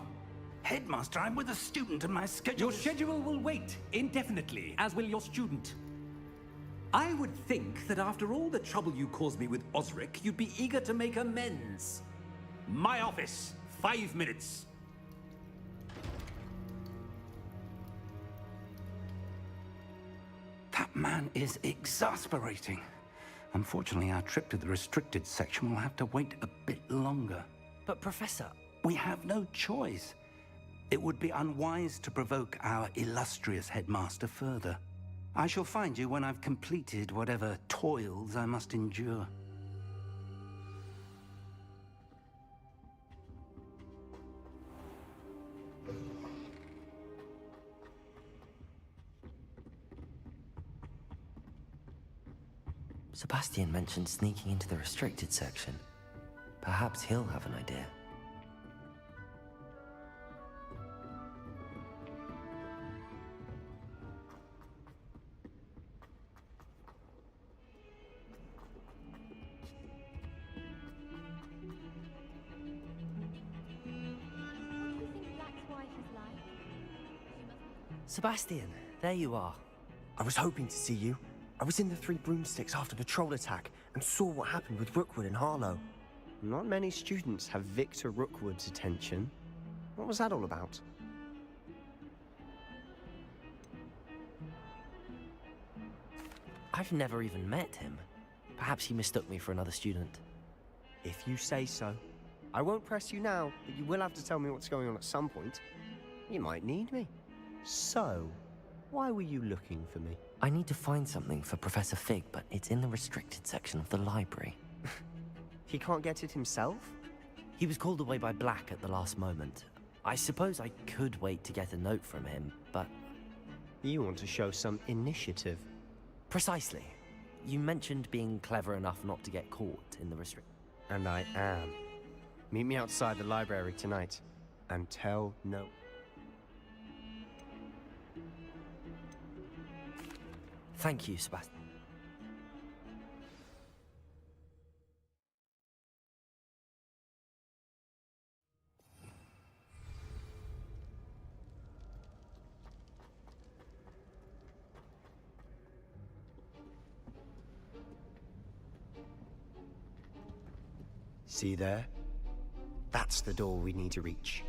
Headmaster, I'm with a student and my schedule Your schedule will wait indefinitely, as will your student. I would think that after all the trouble you caused me with Osric, you'd be eager to make amends. My office, 5 minutes. That man is exasperating. Unfortunately, our trip to the restricted section will have to wait a bit longer. But, Professor... We have no choice. It would be unwise to provoke our illustrious headmaster further. I shall find you when I've completed whatever toils I must endure. Sebastian mentioned sneaking into the restricted section. Perhaps he'll have an idea. Sebastian, there you are. I was hoping to see you. I was in the Three Broomsticks after the troll attack and saw what happened with Rookwood and Harlow. Not many students have Victor Rookwood's attention. What was that all about? I've never even met him. Perhaps he mistook me for another student. If you say so. I won't press you now, but you will have to tell me what's going on at some point. You might need me. So, why were you looking for me? I need to find something for Professor Fig, but it's in the restricted section of the library. He can't get it himself? He was called away by Black at the last moment. I suppose I could wait to get a note from him, but... You want to show some initiative. Precisely. You mentioned being clever enough not to get caught in the restrict... And I am. Meet me outside the library tonight, and tell no... Thank you, Sebastian. See there? That's the door we need to reach.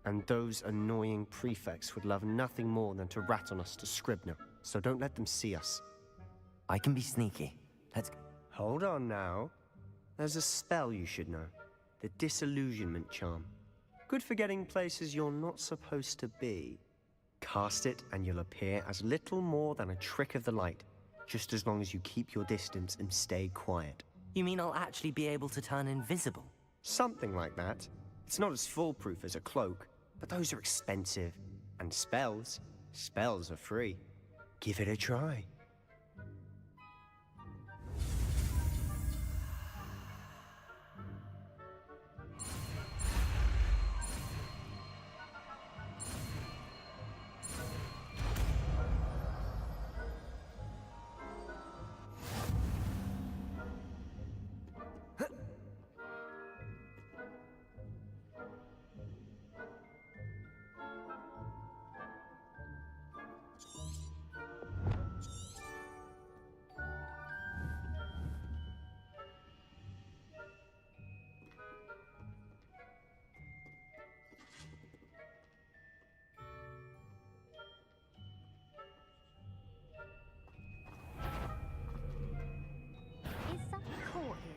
And those annoying prefects would love nothing more than to rat on us to Scribner, so don't let them see us. I can be sneaky. Let's... Hold on now. There's a spell you should know. The Disillusionment Charm. Good for getting places you're not supposed to be. Cast it and you'll appear as little more than a trick of the light, just as long as you keep your distance and stay quiet. You mean I'll actually be able to turn invisible? Something like that. It's not as foolproof as a cloak, but those are expensive. And spells are free. Give it a try. Is something caught you?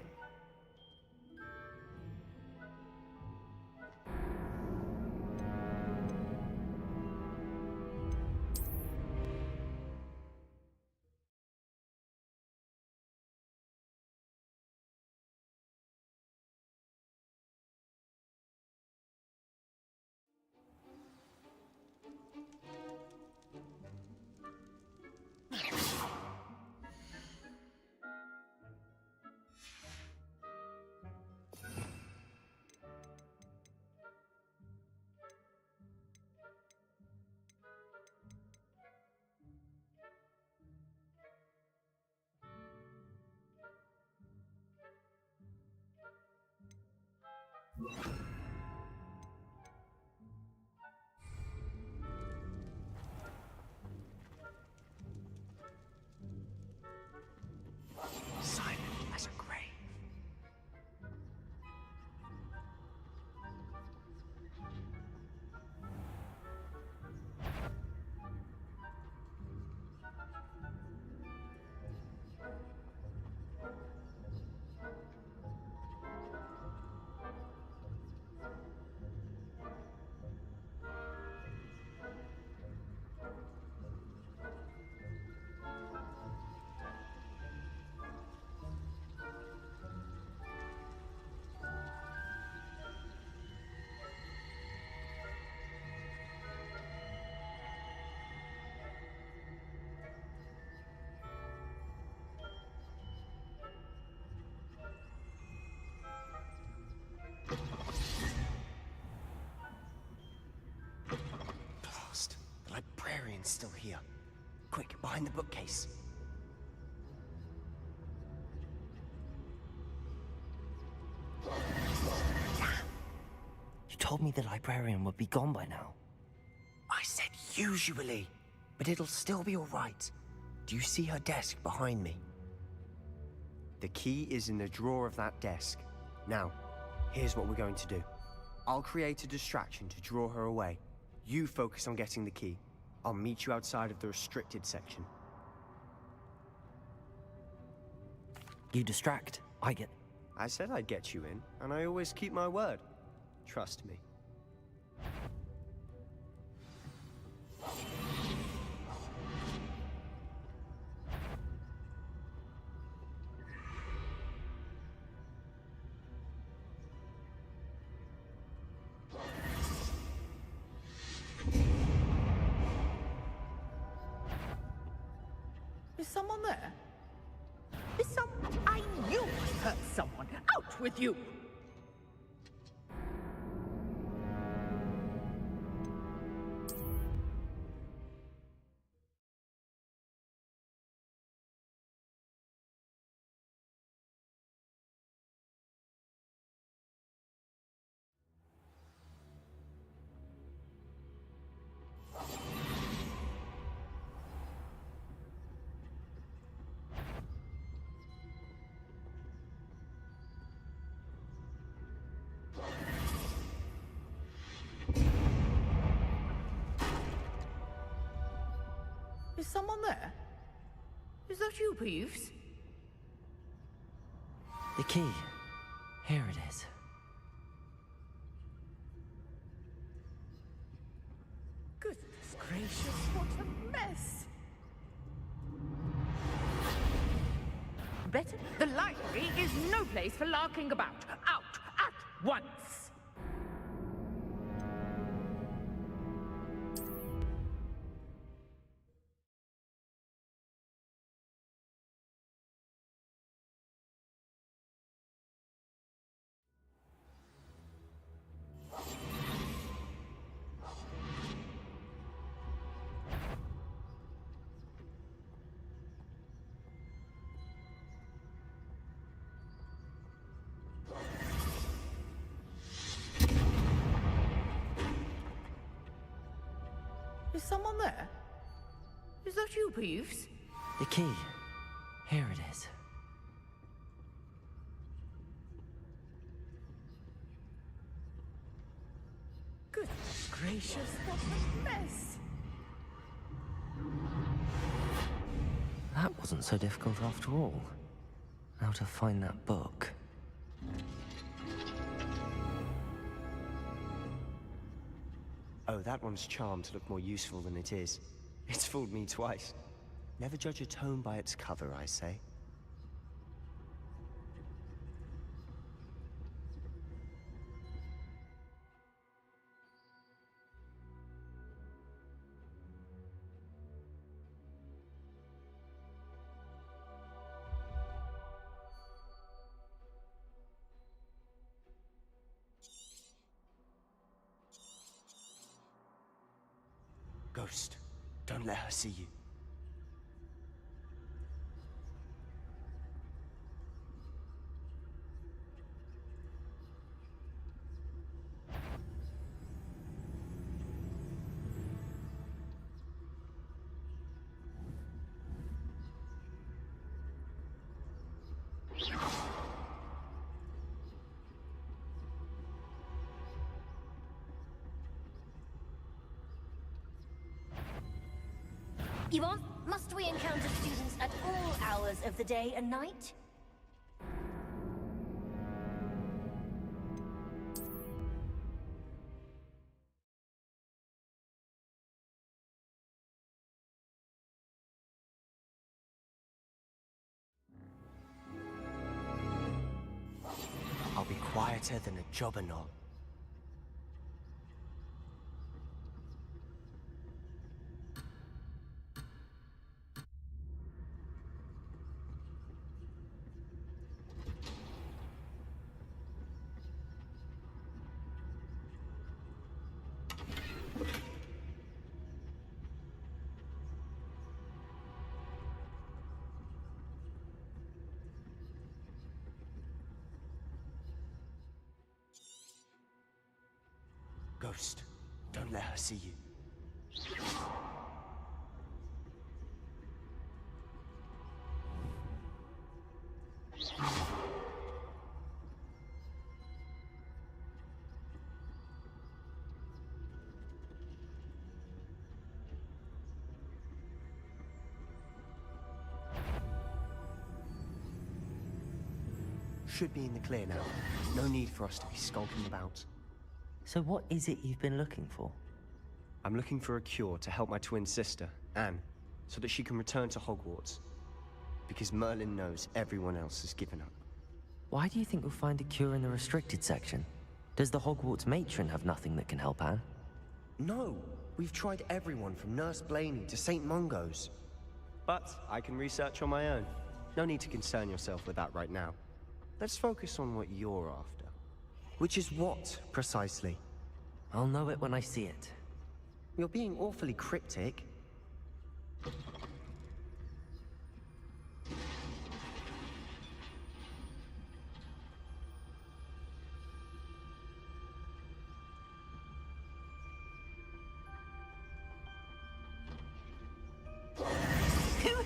Silent as a grave. Blast. The librarian's still here. Quick, behind the bookcase. You told me the librarian would be gone by now. I said usually, but it'll still be all right. Do you see her desk behind me? The key is in the drawer of that desk. Now, here's what we're going to do. I'll create a distraction to draw her away. You focus on getting the key. I'll meet you outside of the restricted section. You distract, I get... I said I'd get you in, and I always keep my word. Trust me. Is someone there? I knew I heard someone. Out with you! Is someone there? Is that you, Peeves? The key. Here it is. Goodness gracious, what a mess! Better, the library is no place for larking about. Out at once! Is someone there? Is that you, Peeves? The key. Here it is. Goodness gracious, what a mess! That wasn't so difficult after all. How to find that book. Oh, that one's charmed to look more useful than it is. It's fooled me twice. Never judge a tome by its cover, I say. Ghost, don't let her see you. Yvonne, must we encounter students at all hours of the day and night? I'll be quieter than a jobberknoll. Ghost, don't let her see you. Should be in the clear now. No need for us to be skulking about. So what is it you've been looking for? I'm looking for a cure to help my twin sister, Anne, so that she can return to Hogwarts. Because Merlin knows everyone else has given up. Why do you think we'll find a cure in the restricted section? Does the Hogwarts matron have nothing that can help Anne? No! We've tried everyone from Nurse Blaney to St. Mungo's. But I can research on my own. No need to concern yourself with that right now. Let's focus on what you're after. Which is what, precisely? I'll know it when I see it. You're being awfully cryptic. Who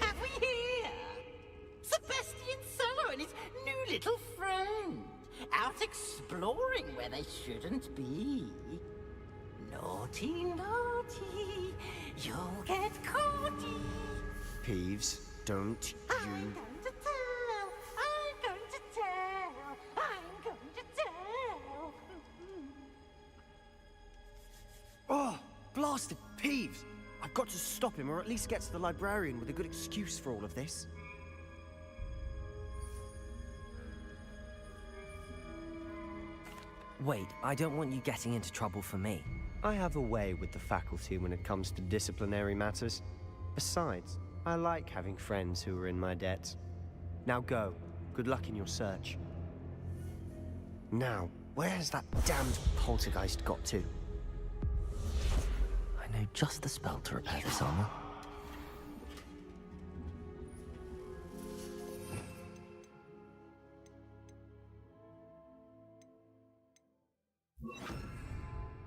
have we here? Sebastian Sallow and his new little friend. Out exploring where they shouldn't be. Naughty, naughty, you'll get caughty. Peeves, don't you... I'm going to tell, I'm going to tell. I've got to stop him, or at least get to the librarian with a good excuse for all of this. Wait, I don't want you getting into trouble for me. I have a way with the faculty when it comes to disciplinary matters. Besides, I like having friends who are in my debt. Now go. Good luck in your search. Now, where's that damned poltergeist got to? I know just the spell to repair this armor.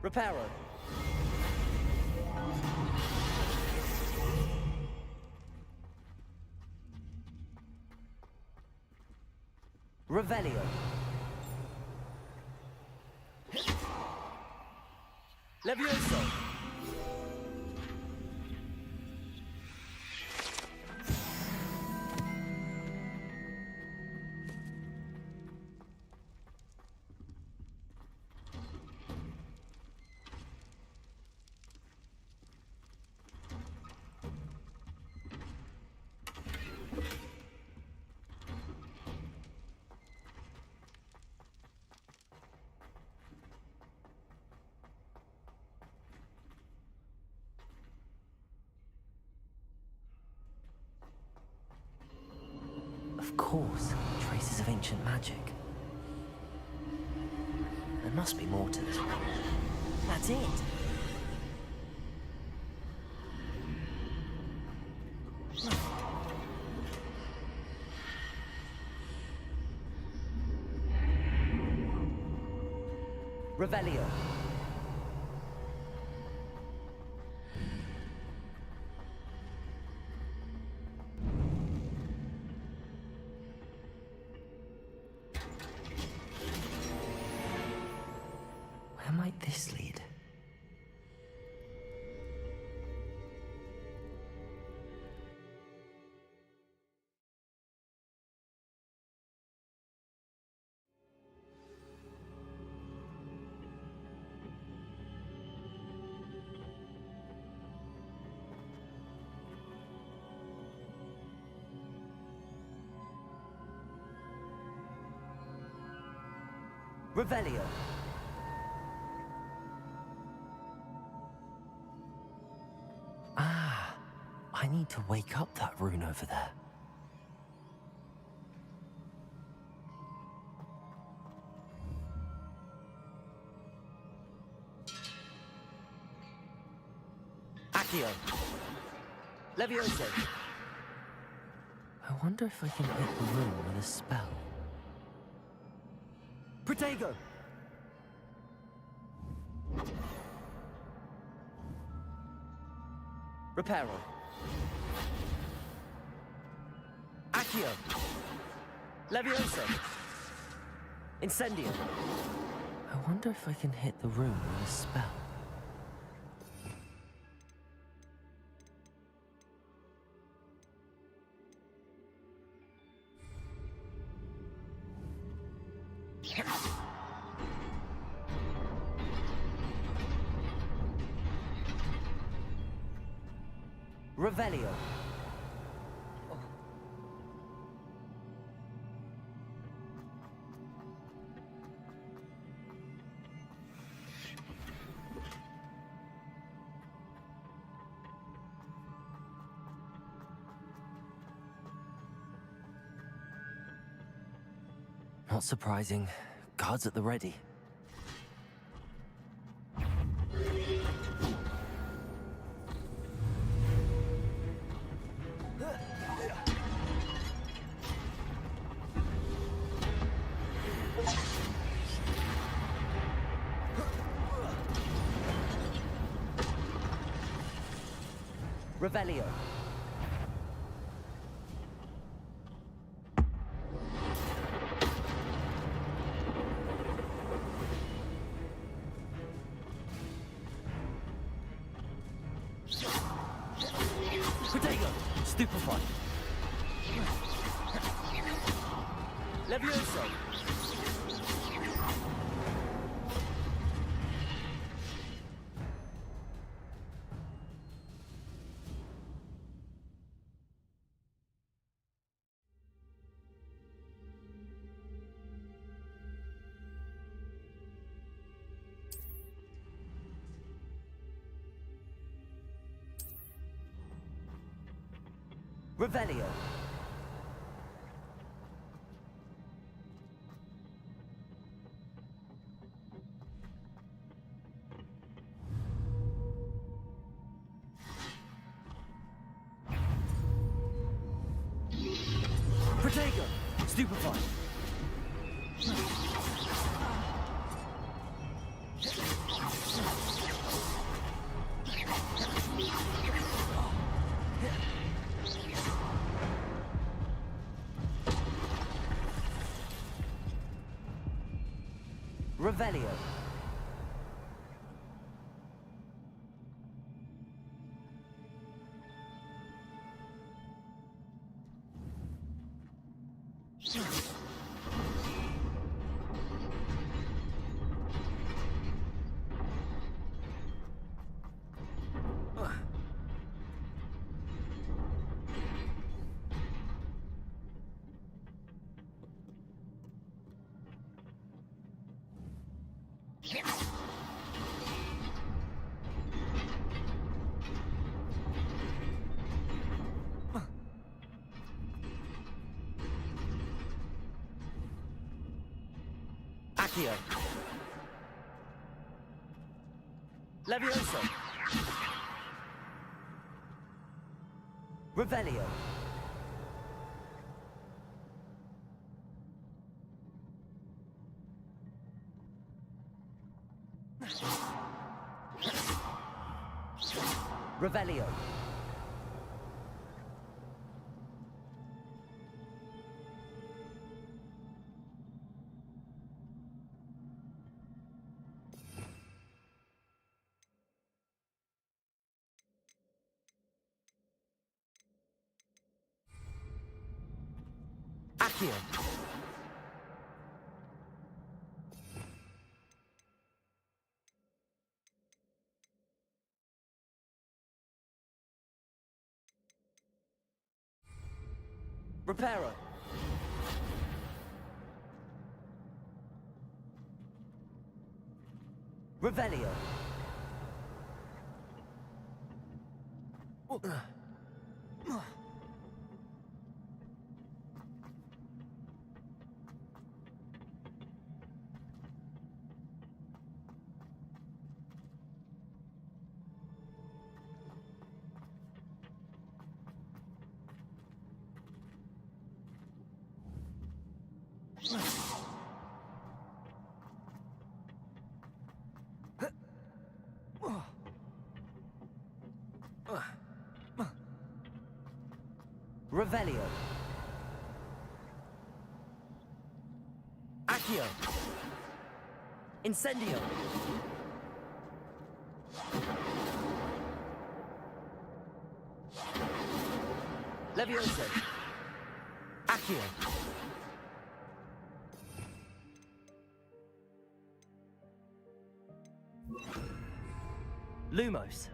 Reparo. Revelio. Levioso. Of course, traces of ancient magic. There must be more to this one. That's it. Revelio. Where might this lead? Revelio. Ah, I need to wake up that rune over there. Accio. Levioso. I wonder if I can hit the rune with a spell. Protego. Reparo. Accio. Levioso. Incendio. I wonder if I can hit the rune with a spell. Revelio. Not surprising. Guards at the ready. Revelio. Protego. Stupefy. Levioso. Revelio. Protego. Stupefy. Revelio. Accio. Leviosa. Revelio. Revelio. Accio. Reparo. Revelio. Revelio. Accio. Incendio. Leviosa. Accio. Lumos.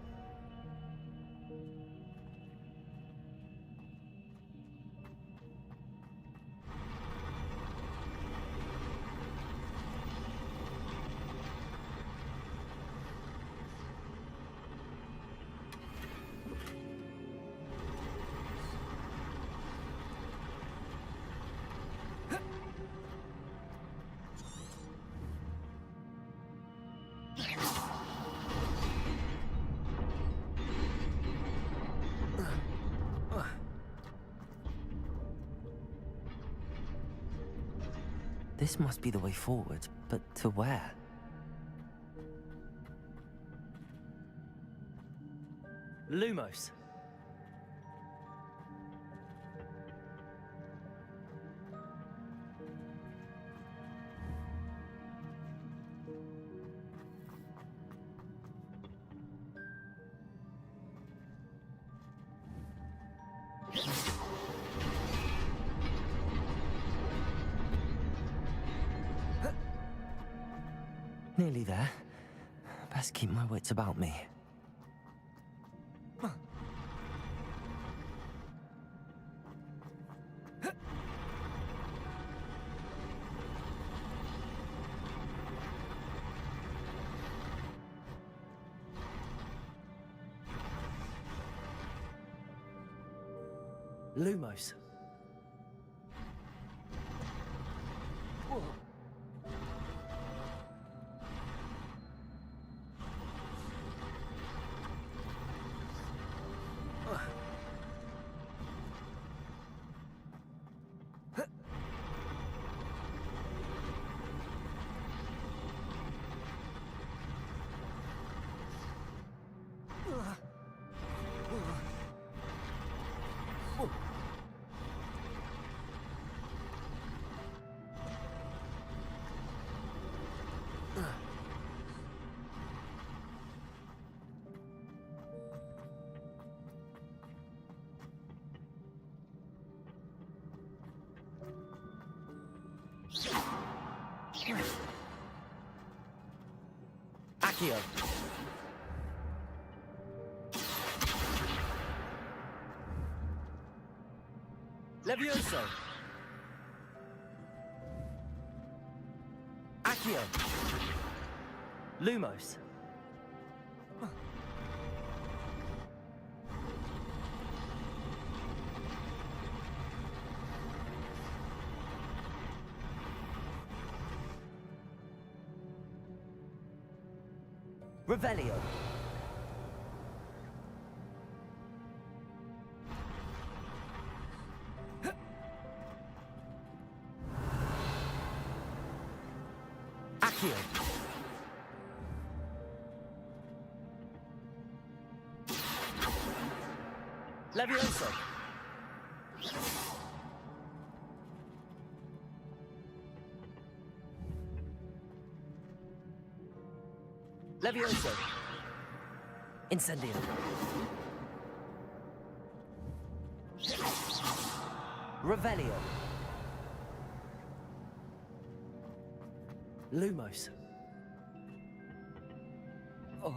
This must be the way forward, but to where? Lumos. Nearly there. Best keep my wits about me. Lumos. Whoa. Accio. Levioso. Accio. Lumos. Revelio. Accio. Levioso. Levioso. Incendio. Revelio. Lumos. Oh.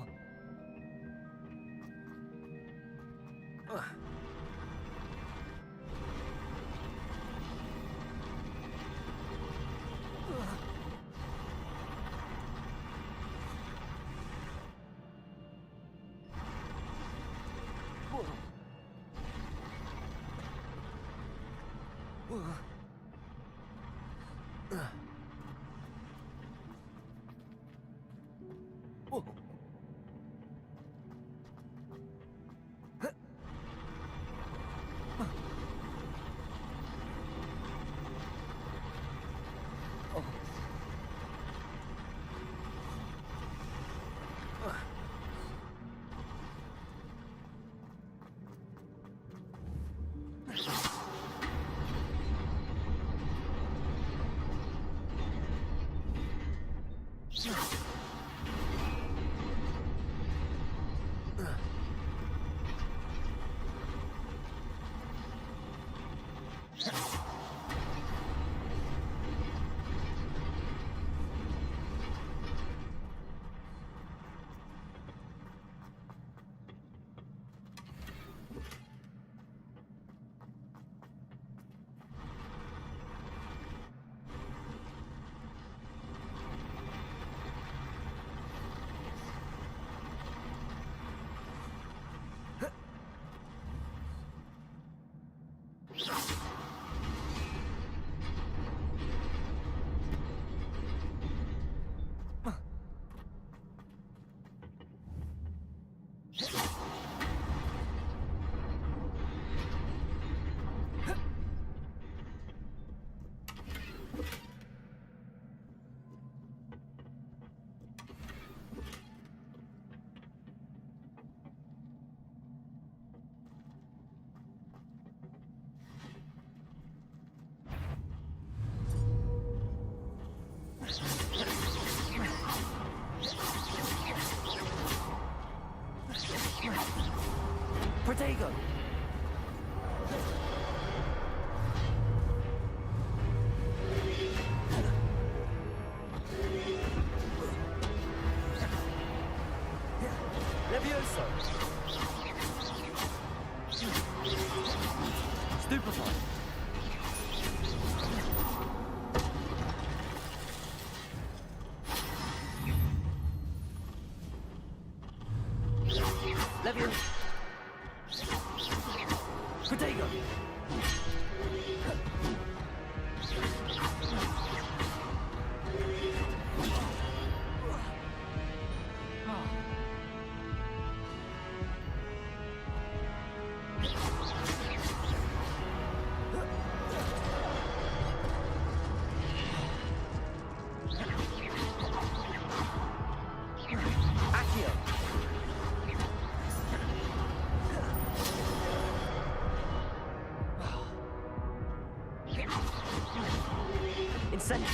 Incendio!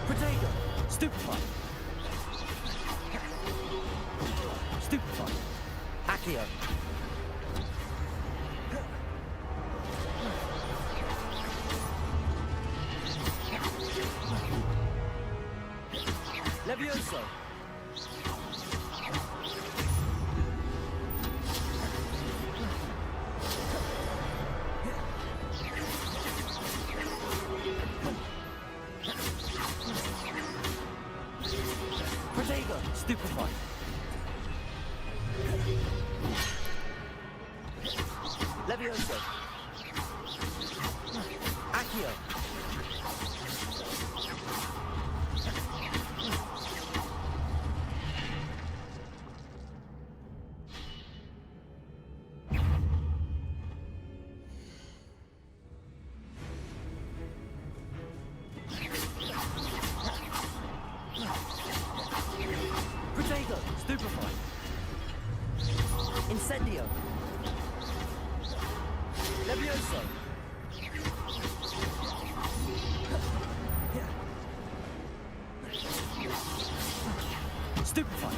Protego! Stupefy! Stupefy! Accio! Levioso! Protego! Stupefy! Levioso! Accio! Protego! Stupefy! Incendio! Levioso! Stupefy!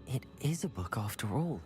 It is a book after all.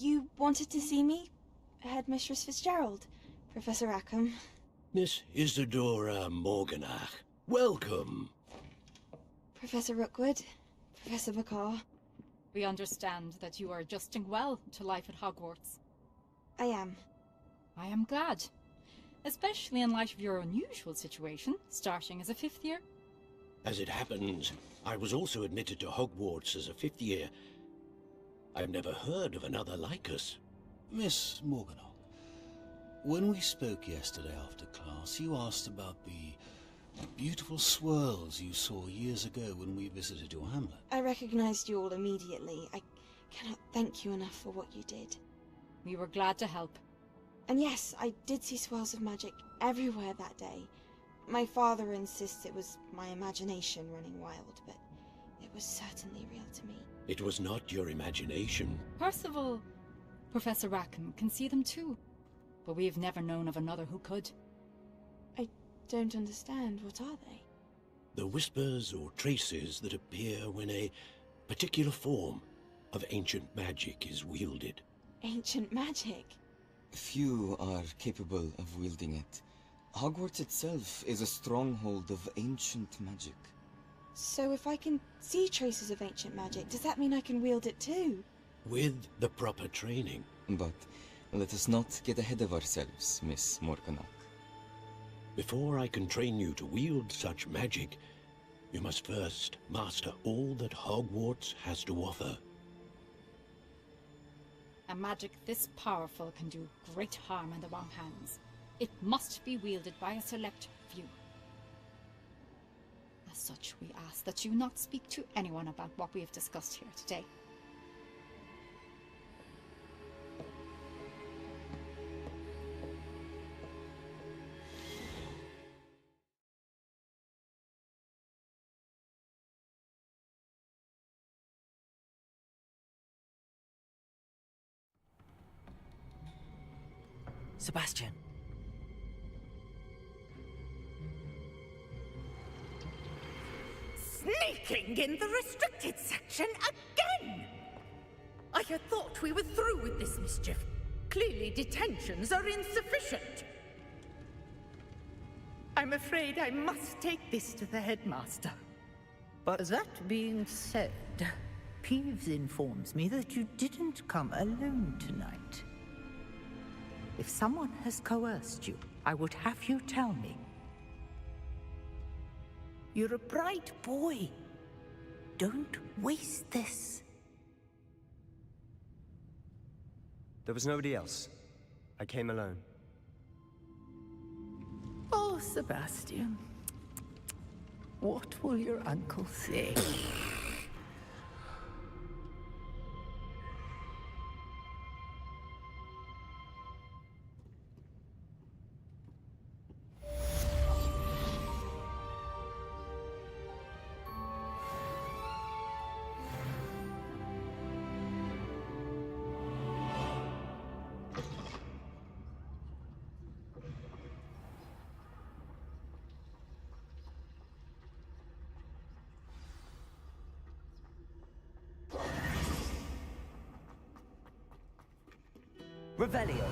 You wanted to see me? Headmistress Fitzgerald, Professor Rackham. Miss Isadora Morganach, welcome. Professor Rookwood, Professor Bakar. We understand that you are adjusting well to life at Hogwarts. I am. I am glad. Especially in light of your unusual situation, starting as a 5th year. As it happens, I was also admitted to Hogwarts as a 5th year. I've never heard of another like us. Miss Morganach, when we spoke yesterday after class, you asked about the beautiful swirls you saw years ago when we visited your hamlet. I recognized you all immediately. I cannot thank you enough for what you did. We were glad to help. And yes, I did see swirls of magic everywhere that day. My father insists it was my imagination running wild, but it was certainly real to me. It was not your imagination. Percival, Professor Rackham can see them too, but we have never known of another who could. I don't understand. What are they? The whispers or traces that appear when a particular form of ancient magic is wielded. Ancient magic? Few are capable of wielding it. Hogwarts itself is a stronghold of ancient magic. So if I can see traces of ancient magic, does that mean I can wield it too? With the proper training. But let us not get ahead of ourselves, Miss Morganach. Before I can train you to wield such magic, you must first master all that Hogwarts has to offer. A magic this powerful can do great harm in the wrong hands. It must be wielded by a select few. As such, we ask that you not speak to anyone about what we have discussed here today. Sebastian. Sneaking in the restricted section again! I had thought we were through with this mischief. Clearly detentions are insufficient. I'm afraid I must take this to the headmaster. But that being said, Peeves informs me that you didn't come alone tonight. If someone has coerced you, I would have you tell me. You're a bright boy. Don't waste this. There was nobody else. I came alone. Oh, Sebastian. What will your uncle say? Revelio.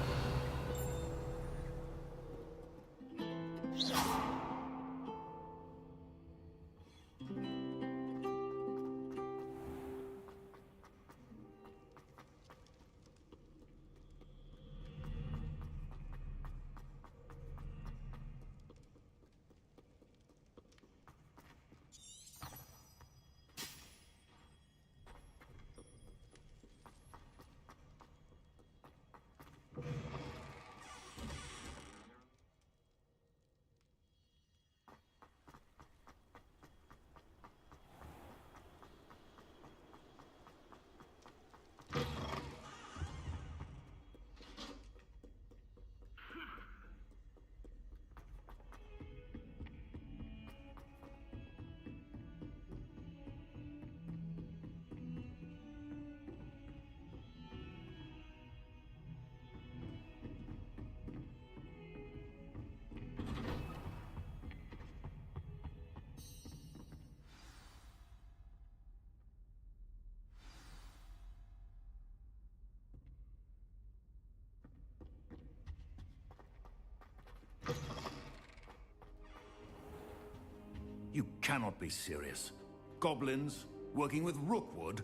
cannot be serious. Goblins working with Rookwood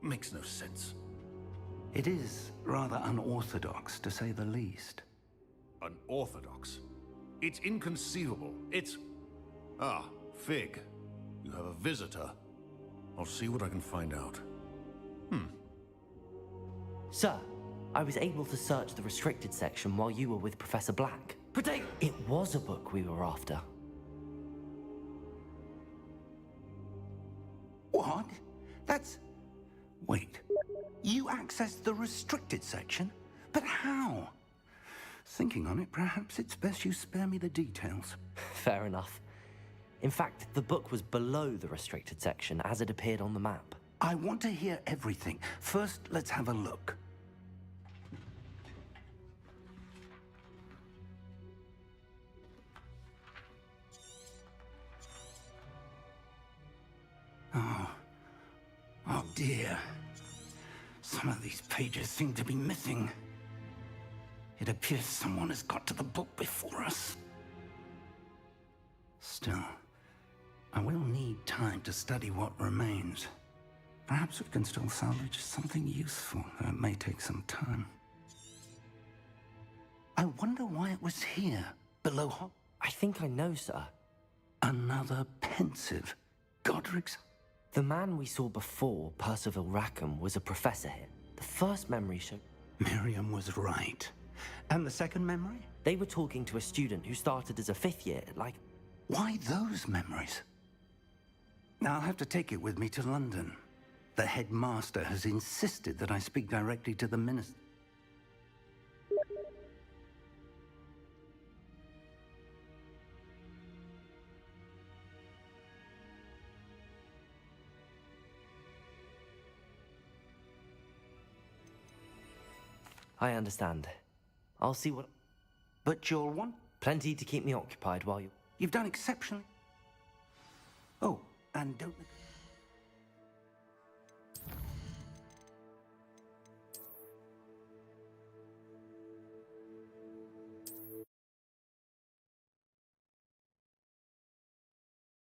makes no sense. It is rather unorthodox, to say the least. Unorthodox? It's inconceivable. It's... Ah, Fig. You have a visitor. I'll see what I can find out. Sir, I was able to search the restricted section while you were with Professor Black. It was a book we were after. What? That's... Wait. You accessed the restricted section? But how? Thinking on it, perhaps it's best you spare me the details. Fair enough. In fact, the book was below the restricted section as it appeared on the map. I want to hear everything. First, let's have a look. Oh dear. Some of these pages seem to be missing. It appears someone has got to the book before us. Still, I will need time to study what remains. Perhaps we can still salvage something useful, though it may take some time. I wonder why it was here, below I think I know, sir. Another pensive. Godric's... The man we saw before, Percival Rackham, was a professor here. The first memory showed... Miriam was right. And the second memory? They were talking to a student who started as a 5th year, like... Why those memories? Now I'll have to take it with me to London. The headmaster has insisted that I speak directly to the minister. I understand. I'll see what... But you'll want... Plenty to keep me occupied while you... You've done exceptionally... Oh, and don't...